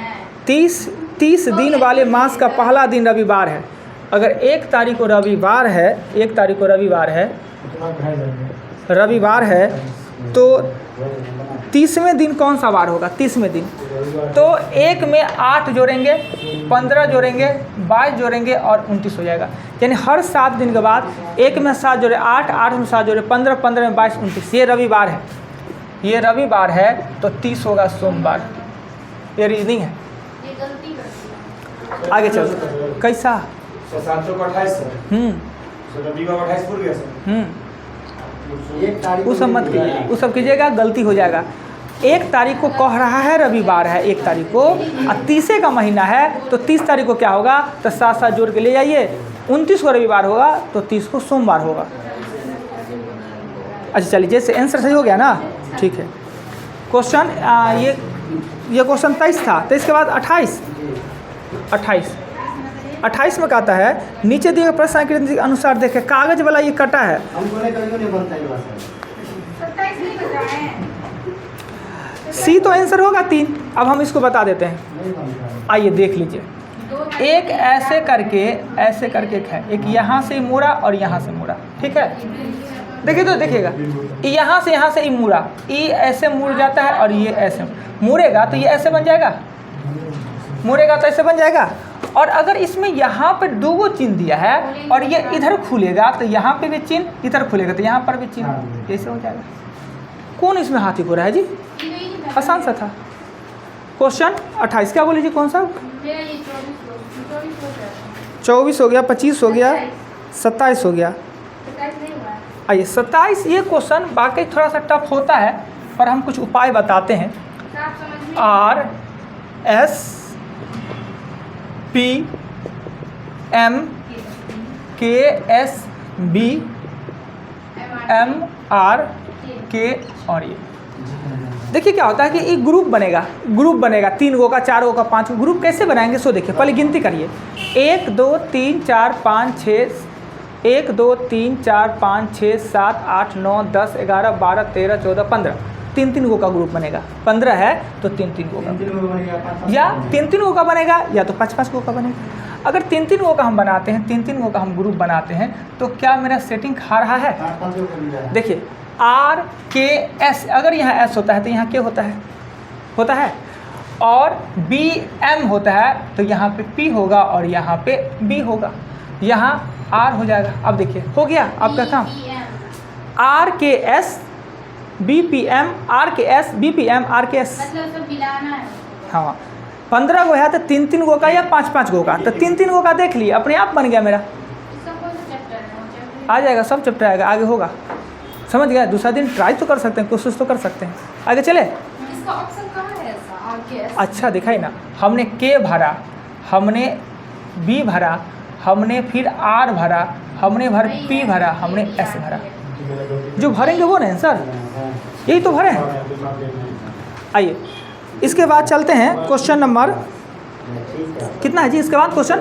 30 दिन वाले मास का पहला दिन रविवार है। अगर 1 तारीख को रविवार है, 1 तारीख को रविवार है तो 30वें दिन कौन सा वार होगा? 30वें दिन तो 1 में 8 जोड़ेंगे, 15 जोड़ेंगे, 22 जोड़ेंगे और 29 हो जाएगा। यानी हर 7 दिन के बाद 1 में 7 जोड़े 8, 8 में 7 जोड़े 15, 15 में 22, 29। ये रविवार है, ये रविवार है तो 30 होगा सोमवार। ये रीजनिंग है। ये गलती कर दी। आगे चल कैसा? 7 चौक 28 सर, सर रविवार 28 पूरा गया सर। एक तारीख वो सब मत कीजिए, वो सब कीजिएगा गलती हो जाएगा। 1 तारीख को कह रहा है रविवार है 1 तारीख को, और 30 का महीना है तो 30 तारीख को क्या होगा, तो 7 जोड़ के ले जाइए, 29 को रविवार होगा तो 30 को सोमवार होगा। अच्छा चलिए, जैसे आंसर सही हो गया ना, ठीक है। क्वेश्चन ये क्वेश्चन 23 था। 23 के बाद 28 में कहता है नीचे दिए गए प्रश्न के अनुसार देखें, कागज वाला ये कटा है, हमको नहीं बनता है बस। 27 नहीं बताएं। सी तो आंसर होगा 3। अब हम इसको बता देते हैं, नहीं बनता है। आइए देख लीजिए। एक ऐसे करके एक है, एक यहाँ से मुड़ा और यहाँ से मुड़ा, ठीक है। देखिए तो देखिएगा, यहाँ से ये मुड़ा, ये ऐसे मुड़ जाता है और ये ऐसे मुड़ेगा तो ये ऐसे बन जाएगा, मुड़ेगा तो ऐसे बन जाएगा। और अगर इसमें यहाँ पर 2 चिन्ह दिया है और ये इधर खुलेगा तो यहाँ पे भी चिन्ह, इधर खुलेगा तो यहाँ पर भी चिन्ह, ऐसे हो जाएगा। कौन इसमें हाथी को रहा है जी? आसान सा था। क्वेश्चन 28 क्या बोले जी, कौन सा? मेरा ये 24 हो गया, 25 हो गया, 27 हो गया। 27 नहीं हुआ। आइए 27, ये क्वेश्चन वाकई थोड़ा सा टफ होता है, पर हम कुछ उपाय बताते हैं। साफ समझ में RSPMKSBMRK और ये देखिए क्या होता है कि एक ग्रुप बनेगा 3 गो का, 4 गो का, 5 गो ग्रुप कैसे बनाएंगे सो देखिए। पहले गिनती करिए, 1 2 3 4 5 6 1 2 3 4 5 6 7 8 9 10 11 12 13 14 15 3 गो का ग्रुप बनेगा। 15 है तो 3 गो का, या 3 गो का बनेगा या तो 5 गो का बनेगा। अगर 3 गो का हम बनाते हैं, 3 गो का हम ग्रुप बनाते हैं तो क्या मेरा सेटिंग खा रहा है? देखिए RKS, अगर यहाँ S होता है तो यहाँ K होता है, और BM होता है तो यहाँ पे P होगा और यहाँ पे B होगा, यहाँ R हो जाएगा। अब देखिए हो गया आपका काम। RKS BPM RKS BPM RKS, मतलब सब मिलाना है। हाँ 15 गो है तो 3 गो का या 5 गो का, तो 3 गो का देख लिए, अपने आप बन गया मेरा। इसका कौन सा चैप्टर है? आ जाएगा, सब चैप्टर आएगा, आगे होगा, समझ गया। दूसरा दिन ट्राई तो कर सकते हैं, कोशिश तो कर सकते हैं। आगे चले। इसका ऑप्शन कहाँ है ऐसा? RKS। अच्छा दिखाई ना, हमने K भरा, हमने B भरा, हमने फिर R भरा, हमने P भरा, हमने S भरा। जो भरेंगे वो ना सर, यही तो भरे हैं। आइए इसके बाद चलते हैं क्वेश्चन नंबर कितना है जी? इसके बाद क्वेश्चन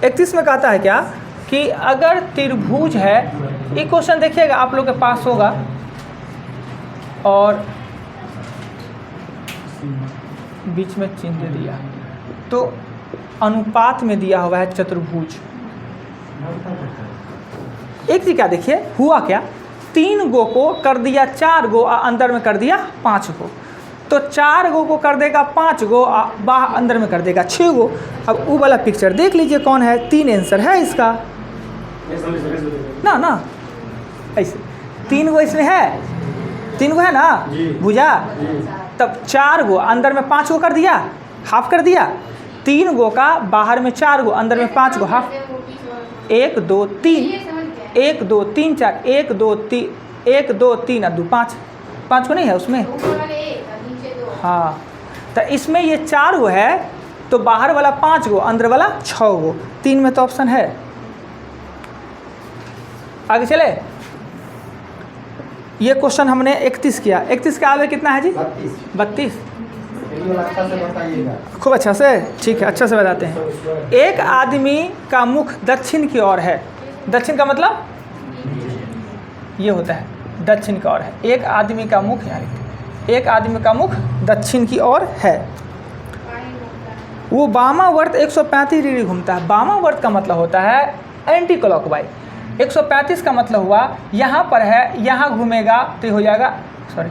31 में कहता है क्या कि अगर त्रिभुज है, ये क्वेश्चन देखिएगा आप लोग के पास होगा, और बीच में चिन्ह दे दिया तो अनुपात में दिया हुआ है चतुर्भुज। एक जी क्या देखिए हुआ क्या, 3 गो को कर दिया 4 गो और अंदर में कर दिया 5 गो, तो 4 गो को कर देगा 5 गो बाहर अंदर में कर देगा 6 गो। अब वो वाला पिक्चर देख लीजिए कौन है, 3 आंसर है इसका ना ऐसे 3 गो इसमें है, 3 गो है ना भुजा, तब 4 गो अंदर में 5 गो कर दिया, हाफ कर दिया, 3 गो का बाहर में 4 गो अंदर में 5 गो हाफ, 1 2 3 1 2 3 4 1 2 3 1 2 3 और 2 5 को नहीं है उसमें। हाँ तो इसमें ये 4 गो है तो बाहर वाला 5 गो अंदर वाला 6 गो, 3 में तो ऑप्शन है। आगे चले, ये क्वेश्चन हमने 31 किया। 31 का आगे कितना है जी? 32। खूब अच्छा से, ठीक है, अच्छा से बताते हैं। एक आदमी का मुख दक्षिण की ओर है, दक्षिण का मतलब ये होता है दक्षिण की ओर है। एक आदमी का मुख एक आदमी का मुख दक्षिण की ओर है, वो वामावर्त 135 डिग्री घूमता है। वामावर्त का मतलब होता है एंटी क्लॉकवाइज। 135 का मतलब हुआ यहाँ पर है, यहाँ घूमेगा तो हो जाएगा, सॉरी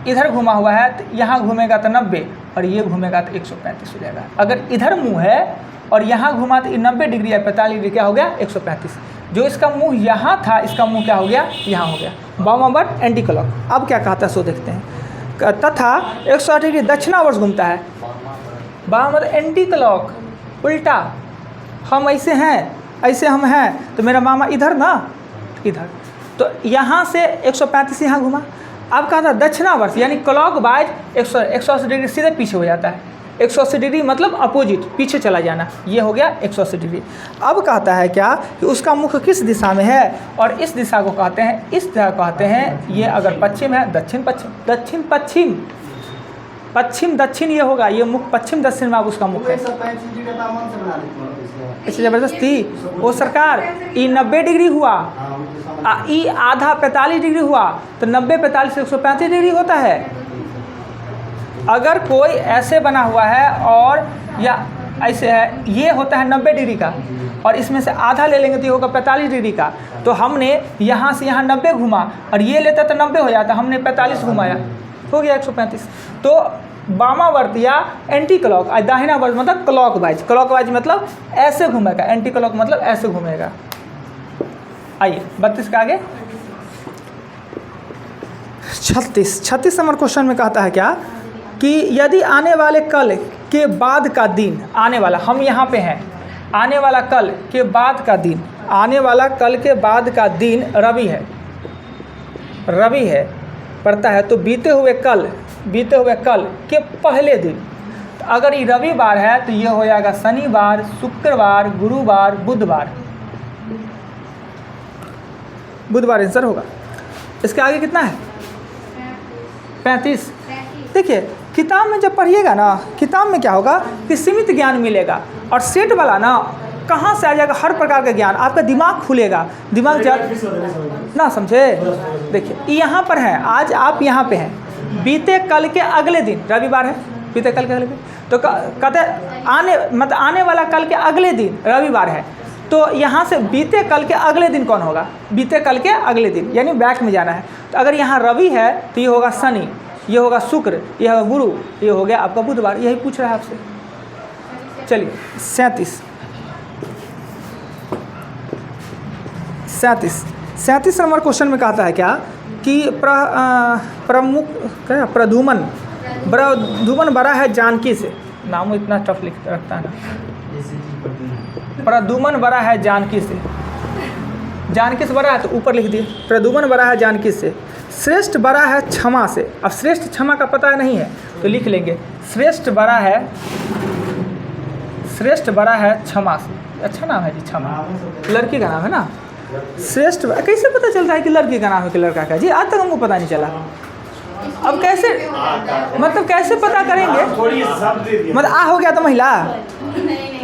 इधर घुमा हुआ है तो यहाँ घूमेगा तो 90 और ये घूमेगा तो 135 हो जाएगा। अगर इधर मुंह है और यहाँ घुमा तो 90 डिग्री या 45 डिग्री क्या हो गया? 135। जो इसका मुंह यहाँ था, इसका मुंह क्या हो गया? यहाँ हो गया। वामावर्त एंटी क्लॉक। अब क्या कहता है सो देखते हैं। तथा 180 डिग्री दक्षिणावर्त घूमता है। वामावर्त एंटी क्लॉक, उल्टा। हम ऐसे हैं, ऐसे हम हैं तो मेरा मामा इधर ना, इधर। तो यहाँ से 135 यहाँ घुमा। अब कहा था दक्षिणावर्त यानी क्लॉक वाइज 180 डिग्री सीधे पीछे हो जाता है। 180 डिग्री मतलब अपोजिट, पीछे चला जाना, ये हो गया 180 डिग्री। अब कहता है क्या कि उसका मुख किस दिशा में है, और इस दिशा को कहते हैं, इस दिशा को कहते हैं, ये अगर पश्चिम है दक्षिण पश्चिम, दक्षिण पश्चिम, पश्चिम दक्षिण ये होगा, ये मुख पश्चिम दक्षिण में अब उसका मुख है। 135 डिग्री का तापमान से बना देते हैं इसको। इससे ज़बरदस्ती वो सरकार ई 90 डिग्री हुआ, हाँ, उनके समझ ई आधा 45 डिग्री हुआ, तो 90 45 से 135 डिग्री होता है। अगर कोई ऐसे बना हुआ है और या ऐसे है, ये होता है 90 डिग्री का, और इसमें से आधा ले लेंगे तो ये होगा 45 डिग्री का। तो हमने यहाँ से यहाँ 90 घुमा और ये लेता तो 90 हो जाता, हमने 45 घुमाया, हो गया 135। तो वामावर्त या एंटी क्लॉक, दाहिनावर्त मतलब क्लॉक वाइज, क्लॉक वाइज मतलब ऐसे घूमेगा, एंटी क्लॉक मतलब ऐसे घूमेगा। आइए 32 का आगे 36 नंबर क्वेश्चन में कहता है क्या कि यदि आने वाले कल के बाद का दिन, आने वाला, हम यहाँ पे हैं, आने वाला कल के बाद का दिन, आने वाला कल के बाद का दिन रवि है, रवि है पड़ता है, तो बीते हुए कल के पहले दिन, तो अगर ये रविवार है तो ये हो जाएगा शनिवार, शुक्रवार, गुरुवार, बुधवार, बुधवार आंसर होगा। इसके आगे कितना है 35। देखिए किताब में जब पढ़िएगा ना, किताब में क्या होगा कि सीमित ज्ञान मिलेगा, और सेट वाला ना कहाँ से आ जाएगा, हर प्रकार का ज्ञान, आपका दिमाग खुलेगा, दिमाग ना समझे। देखिए यहाँ पर है, आज आप यहाँ पे हैं, बीते कल के अगले दिन, रविवार है, बीते कल के अगले दिन, तो कहते आने वाला कल के अगले दिन रविवार है, तो यहाँ से बीते कल के अगले दिन कौन होगा, बीते कल के अगले दिन, यानी बैक में जाना है। तो अगर यहाँ रवि है तो ये होगा शनि, ये होगा शुक्र, ये होगा गुरु, ये हो गया आपका बुधवार। यही पूछ रहा है आपसे। चलिए 37 नंबर क्वेश्चन में कहता है क्या कि प्रद्युमन बड़ा है जानकी से, नाम इतना टफ लिख रखता है ना, प्रद्युमन बड़ा है जानकी से, जानकी से बड़ा है तो ऊपर लिख दिए, प्रद्युमन बड़ा है जानकी से, श्रेष्ठ बड़ा है क्षमा से। अब श्रेष्ठ क्षमा का पता नहीं है तो लिख लेंगे श्रेष्ठ बड़ा है क्षमा से। अच्छा नाम है जी क्षमा, लड़की का नाम है ना, श्रेष्ठ। कैसे पता चलता है कि लड़की का नाम है कि लड़का का? जी आज तक हमको पता नहीं चला। अब कैसे, मतलब कैसे पता करेंगे? मतलब आ हो गया तो महिला,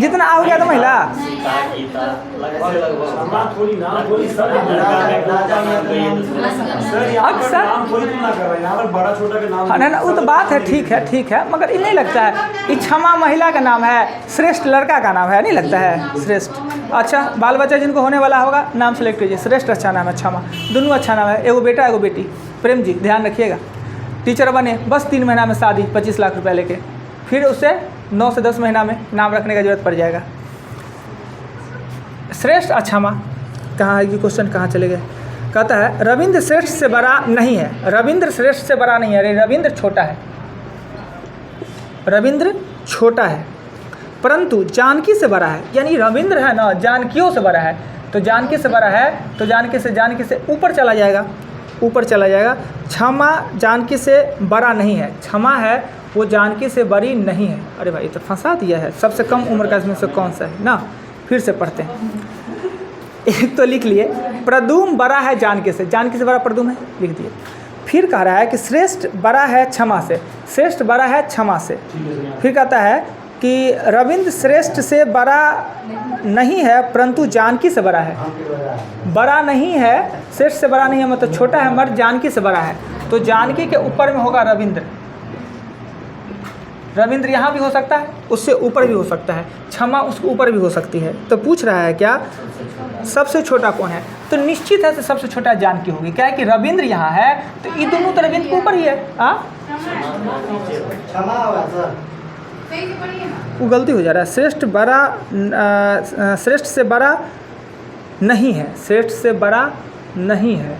जितना आ हो गया तो महिला, अक्सर हाँ ना, वो तो बात है, ठीक है, मगर ये नहीं लगता है कि क्षमा महिला का नाम है, श्रेष्ठ लड़का का नाम है, नहीं लगता है श्रेष्ठ। अच्छा बाल बच्चा जिनको होने वाला होगा नाम सेलेक्ट कीजिए, श्रेष्ठ अच्छा नाम है, क्षमा दोनों अच्छा नाम है, एगो बेटा एगो बेटी। प्रेम जी ध्यान रखिएगा, टीचर बने बस 3 महीना में शादी, 25 लाख रुपया लेके, फिर उसे 9 से 10 महीना में नाम रखने का जरूरत पड़ जाएगा। श्रेष्ठ अक्षमा कहाँ है, ये क्वेश्चन कहाँ चले गए? कहता है रविंद्र श्रेष्ठ से बड़ा नहीं है, रविंद्र श्रेष्ठ से बड़ा नहीं है, अरे रविंद्र छोटा है, रविंद्र छोटा है, परंतु जानकी से बड़ा है, यानी रविंद्र है ना जानकियों से बड़ा है, तो जानकी से बड़ा है तो जानकी से ऊपर चला जाएगा, ऊपर चला जाएगा। क्षमा जानकी से बड़ा नहीं है, क्षमा है वो जानकी से बड़ी नहीं है। अरे भाई तो फंसा दिया है, सबसे कम उम्र का इसमें से कौन सा है ना, फिर से पढ़ते हैं। एक तो लिख लिए प्रद्युम्न बड़ा है जानकी से बड़ा प्रद्युम्न है, लिख दिए। फिर कह रहा है कि श्रेष्ठ बड़ा है क्षमा से, श्रेष्ठ बड़ा है क्षमा से। फिर कहता है कि रविंद्र श्रेष्ठ से बड़ा नहीं है परंतु जानकी से बड़ा है, बड़ा नहीं है, श्रेष्ठ से बड़ा नहीं है मतलब छोटा है मगर जानकी से बड़ा है, तो जानकी के ऊपर में होगा रविंद्र। रविंद्र यहाँ भी हो सकता है, उससे ऊपर भी हो सकता है, क्षमा उसके ऊपर भी हो सकती है। तो पूछ रहा है क्या सबसे छोटा कौन है, तो निश्चित है सबसे छोटा जानकी होगी, क्या है कि रविंद्र यहाँ है तो ये दोनों तो रविंद्र के ऊपर ही है। क्षमा होगा सर, वो गलती हो जा रहा है, श्रेष्ठ से बड़ा नहीं है, श्रेष्ठ से बड़ा नहीं है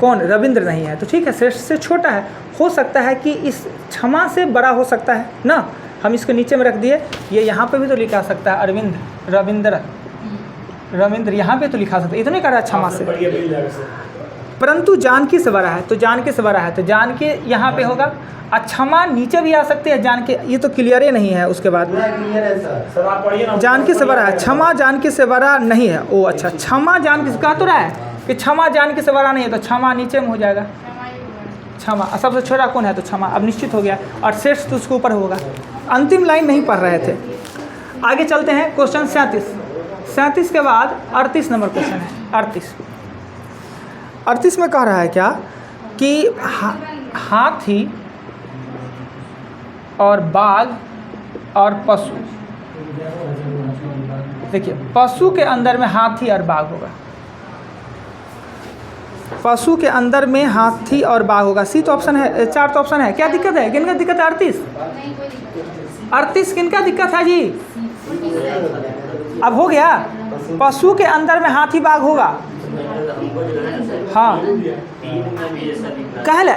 कौन, रविंद्र नहीं है, तो ठीक है श्रेष्ठ से छोटा है, हो सकता है कि इस क्षमा से बड़ा हो सकता है ना, हम इसको नीचे में रख दिए, ये यहाँ पे भी तो लिखा सकता है अरविंद, रविंद्र, रविंद्र यहाँ पे तो लिखा सकते, इतने कर रहा है क्षमा से। बढ़िया मिल जाएगा सर। परंतु जानकी से बड़ा है, तो जानकी से बड़ा है, तो जानकी यहाँ पे होगा। क्षमा नीचे भी आ सकते हैं, जानकी, ये तो क्लियर ही नहीं है। उसके बाद पूरा क्लियर है सर। सर आप पढ़िए ना। जानकी से बड़ा है, क्षमा जानकी से बड़ा नहीं है। ओ अच्छा, क्षमा जानकी से कह तो रहा है कि क्षमा जानकी से बड़ा नहीं है, तो क्षमा नीचे में हो जाएगा। क्षमा सबसे छोटा कौन है, तो क्षमा अब निश्चित हो गया। और श्रेष्ठ तो उसके ऊपर होगा। अंतिम लाइन नहीं पढ़ रहे थे। आगे चलते हैं, क्वेश्चन 37 के बाद 38 नंबर क्वेश्चन है। 38 में कह रहा है क्या कि हाथी और बाघ और पशु, देखिए पशु के अंदर में हाथी और बाघ होगा, पशु के अंदर में हाथी और बाघ होगा। सी तो ऑप्शन है, 4 तो ऑप्शन है। क्या दिक्कत है, किनका दिक्कत है? 38 किनका दिक्कत है जी? अब हो गया, पशु के अंदर में हाथी बाघ होगा। हाँ,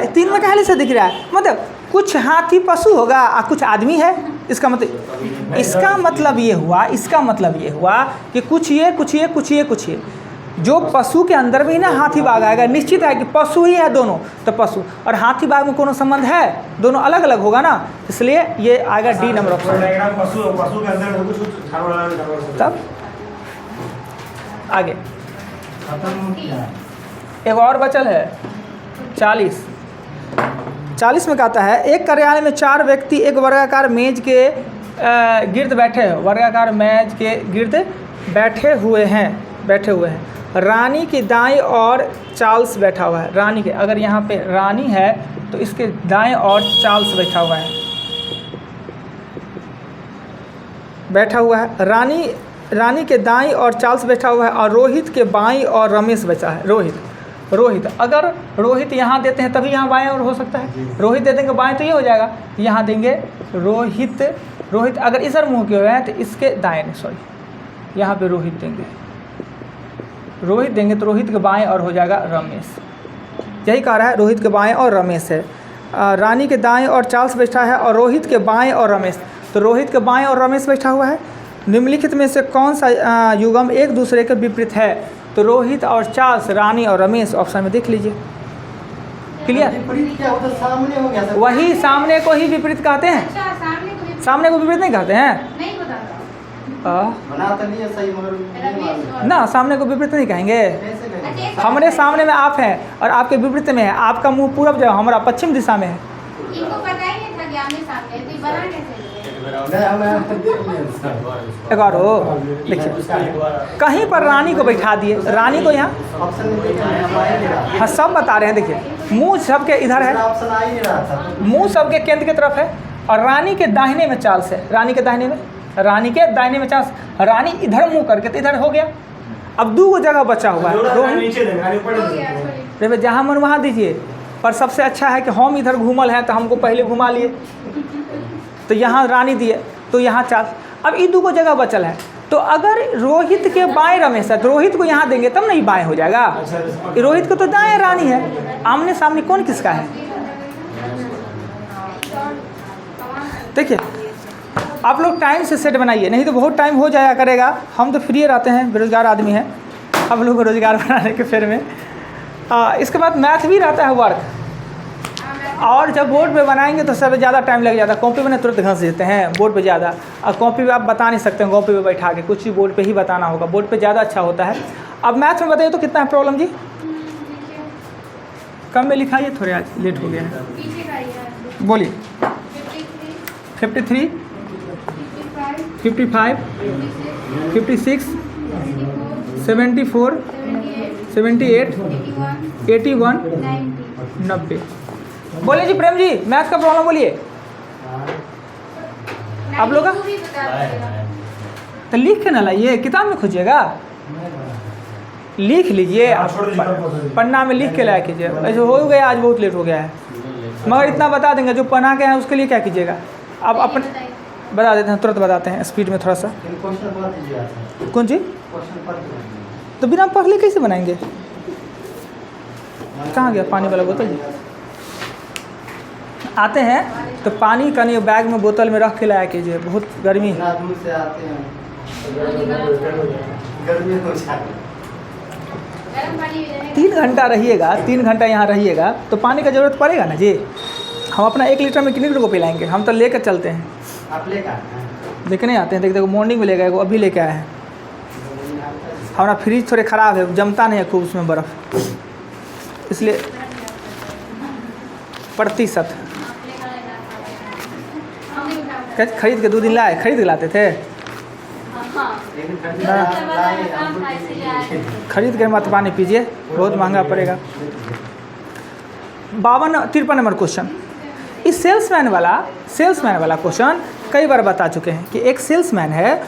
3 में कहले से दिख रहा है, मतलब कुछ हाथी पशु होगा और कुछ आदमी है। इसका मतलब ये हुआ कि कुछ ये जो पशु के अंदर में ही ना हाथी बाघ आएगा, निश्चित है कि पशु ही है दोनों, तो पशु और हाथी बाघ में कोनो संबंध है? दोनों अलग अलग होगा ना, इसलिए ये आएगा डी नंबर ऑप्शन। पशु के अंदर कुछ जानवर। तब आगे खत्म क्या है? एक और बचल है 40 में कहता है, एक कार्यालय में 4 व्यक्ति एक वर्गाकार मेज के गिर्द बैठे हुए हैं। रानी की दाएं और चार्ल्स बैठा हुआ है। रानी के, अगर यहाँ पे रानी है तो इसके दाएं और चार्ल्स बैठा हुआ है। रानी के दाएं और चार्ल्स बैठा हुआ है, और रोहित के बाएं और रमेश बैठा है। रोहित अगर रोहित यहाँ देते हैं तभी यहाँ बाएं और हो सकता है। रोहित दे देंगे बाएं तो ये हो जाएगा, यहाँ देंगे रोहित अगर इधर मुँह किए हुए हैं तो इसके दाएं, यहाँ पे रोहित देंगे तो रोहित के बाएं और हो जाएगा रमेश। यही कह रहा है, रोहित के बाएं और रमेश है। रानी के दाएं और चार्ल्स बैठा है, और रोहित के बाएं और रमेश, तो रोहित के बाएं और रमेश बैठा हुआ है। निम्नलिखित में से कौन सा युग्म एक दूसरे के विपरीत है? तो रोहित और चार्ल्स, रानी और रमेश, ऑप्शन में देख लीजिए। क्लियर? विपरीत क्या होता है? सामने हो गया सर। वही सामने को ही विपरीत कहते हैं। सामने को विपरीत नहीं कहते हैं। नहीं पता बना तो लिया सही, मगर नहीं मालूम। ना, सामने को विपरीत नहीं कहेंगे। कैसे नहीं? हमारे सामने में आप हैं और आपके विपरीत में है। आपका मुंह पूरब जो हमारा पश्चिम दिशा में है। इनको पता ही नहीं था कि आमने सामने, तो ये बना कैसे लिए? एक और हो, देखिए कहीं पर रानी को बैठा दिए, रानी को यहाँ, ऑप्शन में देखा है, हम आ ही नहीं रहा हाँ सब बता रहे हैं। देखिए मुंह सबके इधर है, ऑप्शन आ ही नहीं रहा था। मुंह सबके केंद्र की तरफ है, और रानी के दाहिने में चार्ल्स है। रानी के दाहिने में चार्ल्स, रानी इधर मुंह करके तो इधर हो गया। अब 2 जगह बचा हुआ है। नीचे देंगे, रानी ऊपर हो दे गया, देंगे। सॉरी। जहाँ मन वहाँ दीजिए। पर सबसे अच्छा है कि हम इधर घूमल हैं तो हमको पहले घुमा लिए, तो यहाँ रानी दिए, तो यहाँ चार्ल्स। अब ये 2 जगह बचल है, तो अगर रोहित के बाएं रमेश है तो रोहित को यहाँ देंगे तब नहीं बाएं हो जाएगा। रोहित को तो दाएं रानी है, आमने सामने कौन किसका है? देखिए आप लोग टाइम से सेट बनाइए, नहीं तो बहुत टाइम हो जाया करेगा। हम तो फ्री रहते हैं, बेरोजगार आदमी हैं, हम लोग को रोजगार बनाने के फेर में। इसके बाद मैथ भी रहता है वर्क, और जब बोर्ड पे बनाएंगे तो सबसे ज़्यादा टाइम लग जाता है। कॉपी में तुरंत घंस देते हैं, बोर्ड पे ज़्यादा। और कॉपी पे आप बता नहीं सकते हैं, कॉपी पे बैठा के कुछ ही बोर्ड पे ही बताना होगा, बोर्ड पे ज़्यादा अच्छा होता है। अब मैथ में बताइए तो कितना है प्रॉब्लम जी? कम में लिखाइए, थोड़े आज लेट हो गया है। पीछे का ही है। बोलिए। 53, 55, 56, 74, 78, 81, 90। बोलिए जी प्रेम जी, मैथ का प्रॉब्लम बोलिए। आप लोग का? तो लिख के ना लाइए, किताब में खोजिएगा, लिख लीजिए, पन्ना में लिख के लाया कीजिए। ऐसे हो गया, आज बहुत लेट हो गया है, मगर इतना बता देंगे जो पढ़ा के हैं उसके लिए क्या कीजिएगा। अब अपने बता देते हैं, तुरंत बताते हैं स्पीड में थोड़ा सा। कौन जी? तो बिना पढ़ लिए कैसे बनाएंगे? कहाँ गया पानी वाला बोतल जी? आते हैं तो पानी का नहीं बैग में बोतल में रख के लाया कीजिए, बहुत गर्मी है। दूर से आते हैं। गर्मी हो जाए। गर्म पानी रहेगा। 3 घंटा रहिएगा, 3 घंटा यहाँ रहिएगा तो पानी का ज़रूरत पड़ेगा ना जी। हम अपना 1 लीटर में कितने को पिलाएंगे? हम तो लेकर चलते हैं, आप लेकर आए हैं? लेके नहीं आते हैं। देखो मॉर्निंग में लेकर आए, वो अभी लेके आए हैं। हमारा फ्रिज थोड़े ख़राब है, जमता नहीं है खूब उसमें बर्फ़, इसलिए प्रतिशत कैसे खरीद के 2 दिन लाए, खरीद के लाते थे, लेकिन ठंडी हाँ। में लाए, हम खरीद के मत पानी पीजिए, बहुत महंगा पड़ेगा। 53 नंबर क्वेश्चन। इस सेल्समैन वाला क्वेश्चन कई बार बता चुके हैं कि एक सेल्समैन है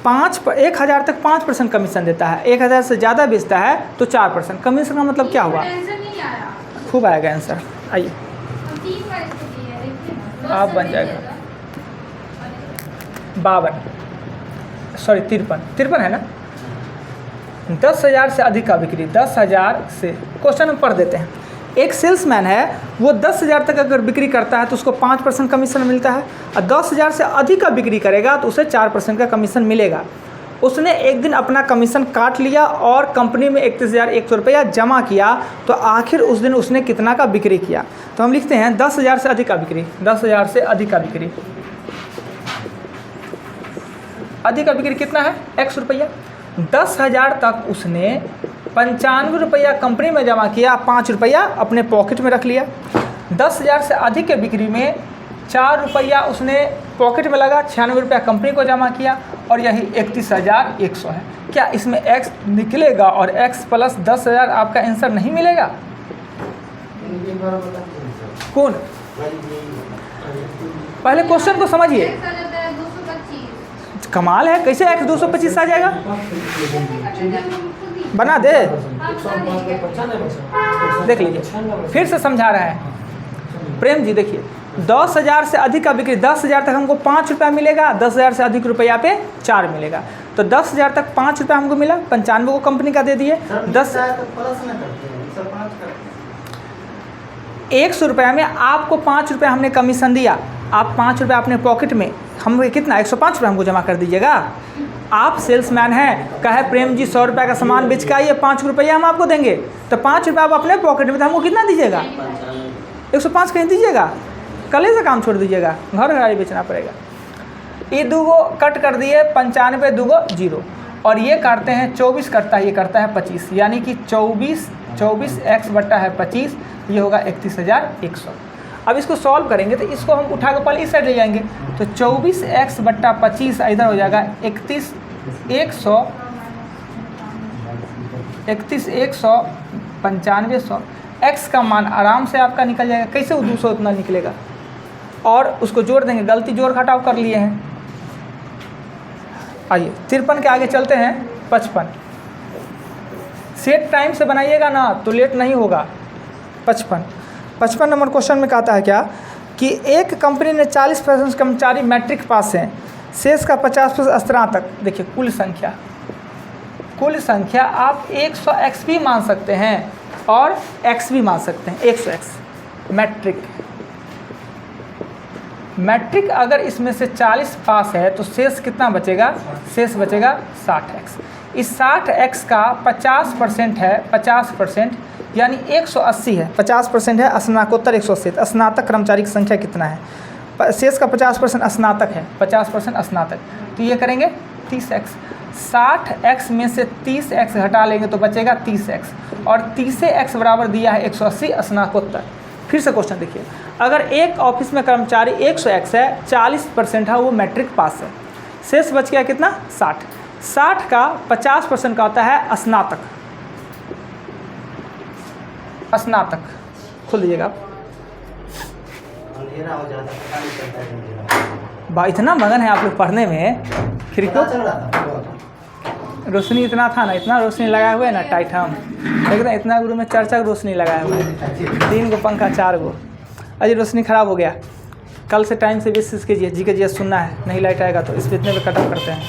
1000 तक 5% कमीशन देता है, 1000 से ज़्यादा बेचता है तो 4%। कमीशन का मतलब क्या हुआ? टेंशन नहीं आ रहा। खूब आएगा आंसर। आइए हम 3 बार इसको दिए हैं, देखिए। आप बन जाएगा। 53 है ना। 10,000 से अधिक का बिक्री, 10,000 से, क्वेश्चन हम पढ़ देते हैं। एक सेल्समैन है, वो 10,000 तक अगर बिक्री करता है तो उसको 5% कमीशन मिलता है, और 10,000 से अधिक का बिक्री करेगा तो उसे 4% का कमीशन मिलेगा। उसने एक दिन अपना कमीशन काट लिया और कंपनी में 31,100 रुपया जमा किया, तो आखिर उस दिन उसने कितना का बिक्री किया? तो हम लिखते हैं 10,000 से अधिक का बिक्री, 10,000 से अधिक का बिक्री। अधिक का बिक्री कितना है? x रुपया। 10,000 तक उसने 95 रुपया कंपनी में जमा किया, 5 रुपया अपने पॉकेट में रख लिया। 10,000 से अधिक के बिक्री में 4 रुपया उसने पॉकेट में लगा, 96 रुपया कंपनी को जमा किया, और यही 31,100 है। क्या इसमें x निकलेगा और x प्लस 10,000 आपका आंसर नहीं मिलेगा? एक बार बता दीजिए कौन? पहले क्वेश्चन को समझिए। X आ जाता है 225। कमाल है, कैसे x 225 आ जाएगा? बना दे, देख लीजिए, फिर से समझा रहा है प्रेम जी। देखिए 10,000 से अधिक का बिक्री, 10,000 तक हमको 5 रुपया मिलेगा, 10,000 से अधिक रुपया पे 4 मिलेगा। तो 10,000 तक 5 रुपया हमको मिला, 95 को कंपनी का दे दिए। 100 रुपया में आपको 5 रुपया हमने कमीशन दिया, आप 5 रुपया अपने पॉकेट में, हम कितना 105 रुपया हमको जमा कर दीजिएगा। आप सेल्समैन हैं, कहे प्रेम जी 100 रुपया का सामान बेच के आइए, 5 रुपया हम आपको देंगे, तो 5 रुपया आप अपने पॉकेट में, तो हमको कितना दीजिएगा? 105 कहीं दीजिएगा, कल से काम छोड़ दीजिएगा, घर गाड़ी बेचना पड़ेगा। ये 2 कट कर दिए, 95 2 0, और ये काटते हैं 24 कटता है, ये करता है 25, यानी कि 24x बट्टा है 25, ये होगा 31,100। अब इसको सॉल्व करेंगे तो इसको हम उठा के पहले इस साइड ले जाएंगे, तो 24x बट्टा 25 इधर हो जाएगा 31,100, 95,100, x का मान आराम से आपका निकल जाएगा। कैसे वो 200 उतना निकलेगा? और उसको जोड़ देंगे, गलती जोड़ घटाव कर लिए हैं। आइए 53 के आगे चलते हैं। 55 सेट टाइम से बनाइएगा ना तो लेट नहीं होगा। 55 नंबर क्वेश्चन में कहता है क्या कि एक कंपनी ने 40% कर्मचारी मैट्रिक पास हैं, शेष का 50% स्नातक। देखिए कुल संख्या आप 100x भी मान सकते हैं और x भी मान सकते हैं। 100x मैट्रिक अगर इसमें से 40 पास है तो शेष कितना बचेगा? शेष बचेगा 60x। इस 60x का 50% है, 50% यानी 180 है, 50% है स्नातकोत्तर 180। स्नातक कर्मचारी की संख्या कितना है? शेष का 50% स्नातक है, 50% स्नातक, तो ये करेंगे 30x। 60x में से 30x हटा लेंगे तो बचेगा 30x, और 30x बराबर दिया है 180 स्नातकोत्तर। फिर से क्वेश्चन देखिए, अगर एक ऑफिस में कर्मचारी 100x है, 40% है वो मैट्रिक पास है, शेष बच गया कितना? 60। 60 का 50% का होता है स्नातक। खोल दीजिएगा आप। अंधेरा हो जाता है, पता नहीं चलता है अंधेरा। बा इतना मगन है आप लोग पढ़ने में, फिर पता को चल रहा था रोशनी इतना था ना, इतना रोशनी लगाए हुए ना टाइट, हम देखते इतना गुरु में 4 रोशनी लगाए हुए हैं, 3 पंखा 4। अजी रोशनी ख़राब हो गया, कल से टाइम से बेसिस कीजिए, जी के जी सुनना है, नहीं लाइट आएगा तो इस इतने में कट ऑफ करते हैं।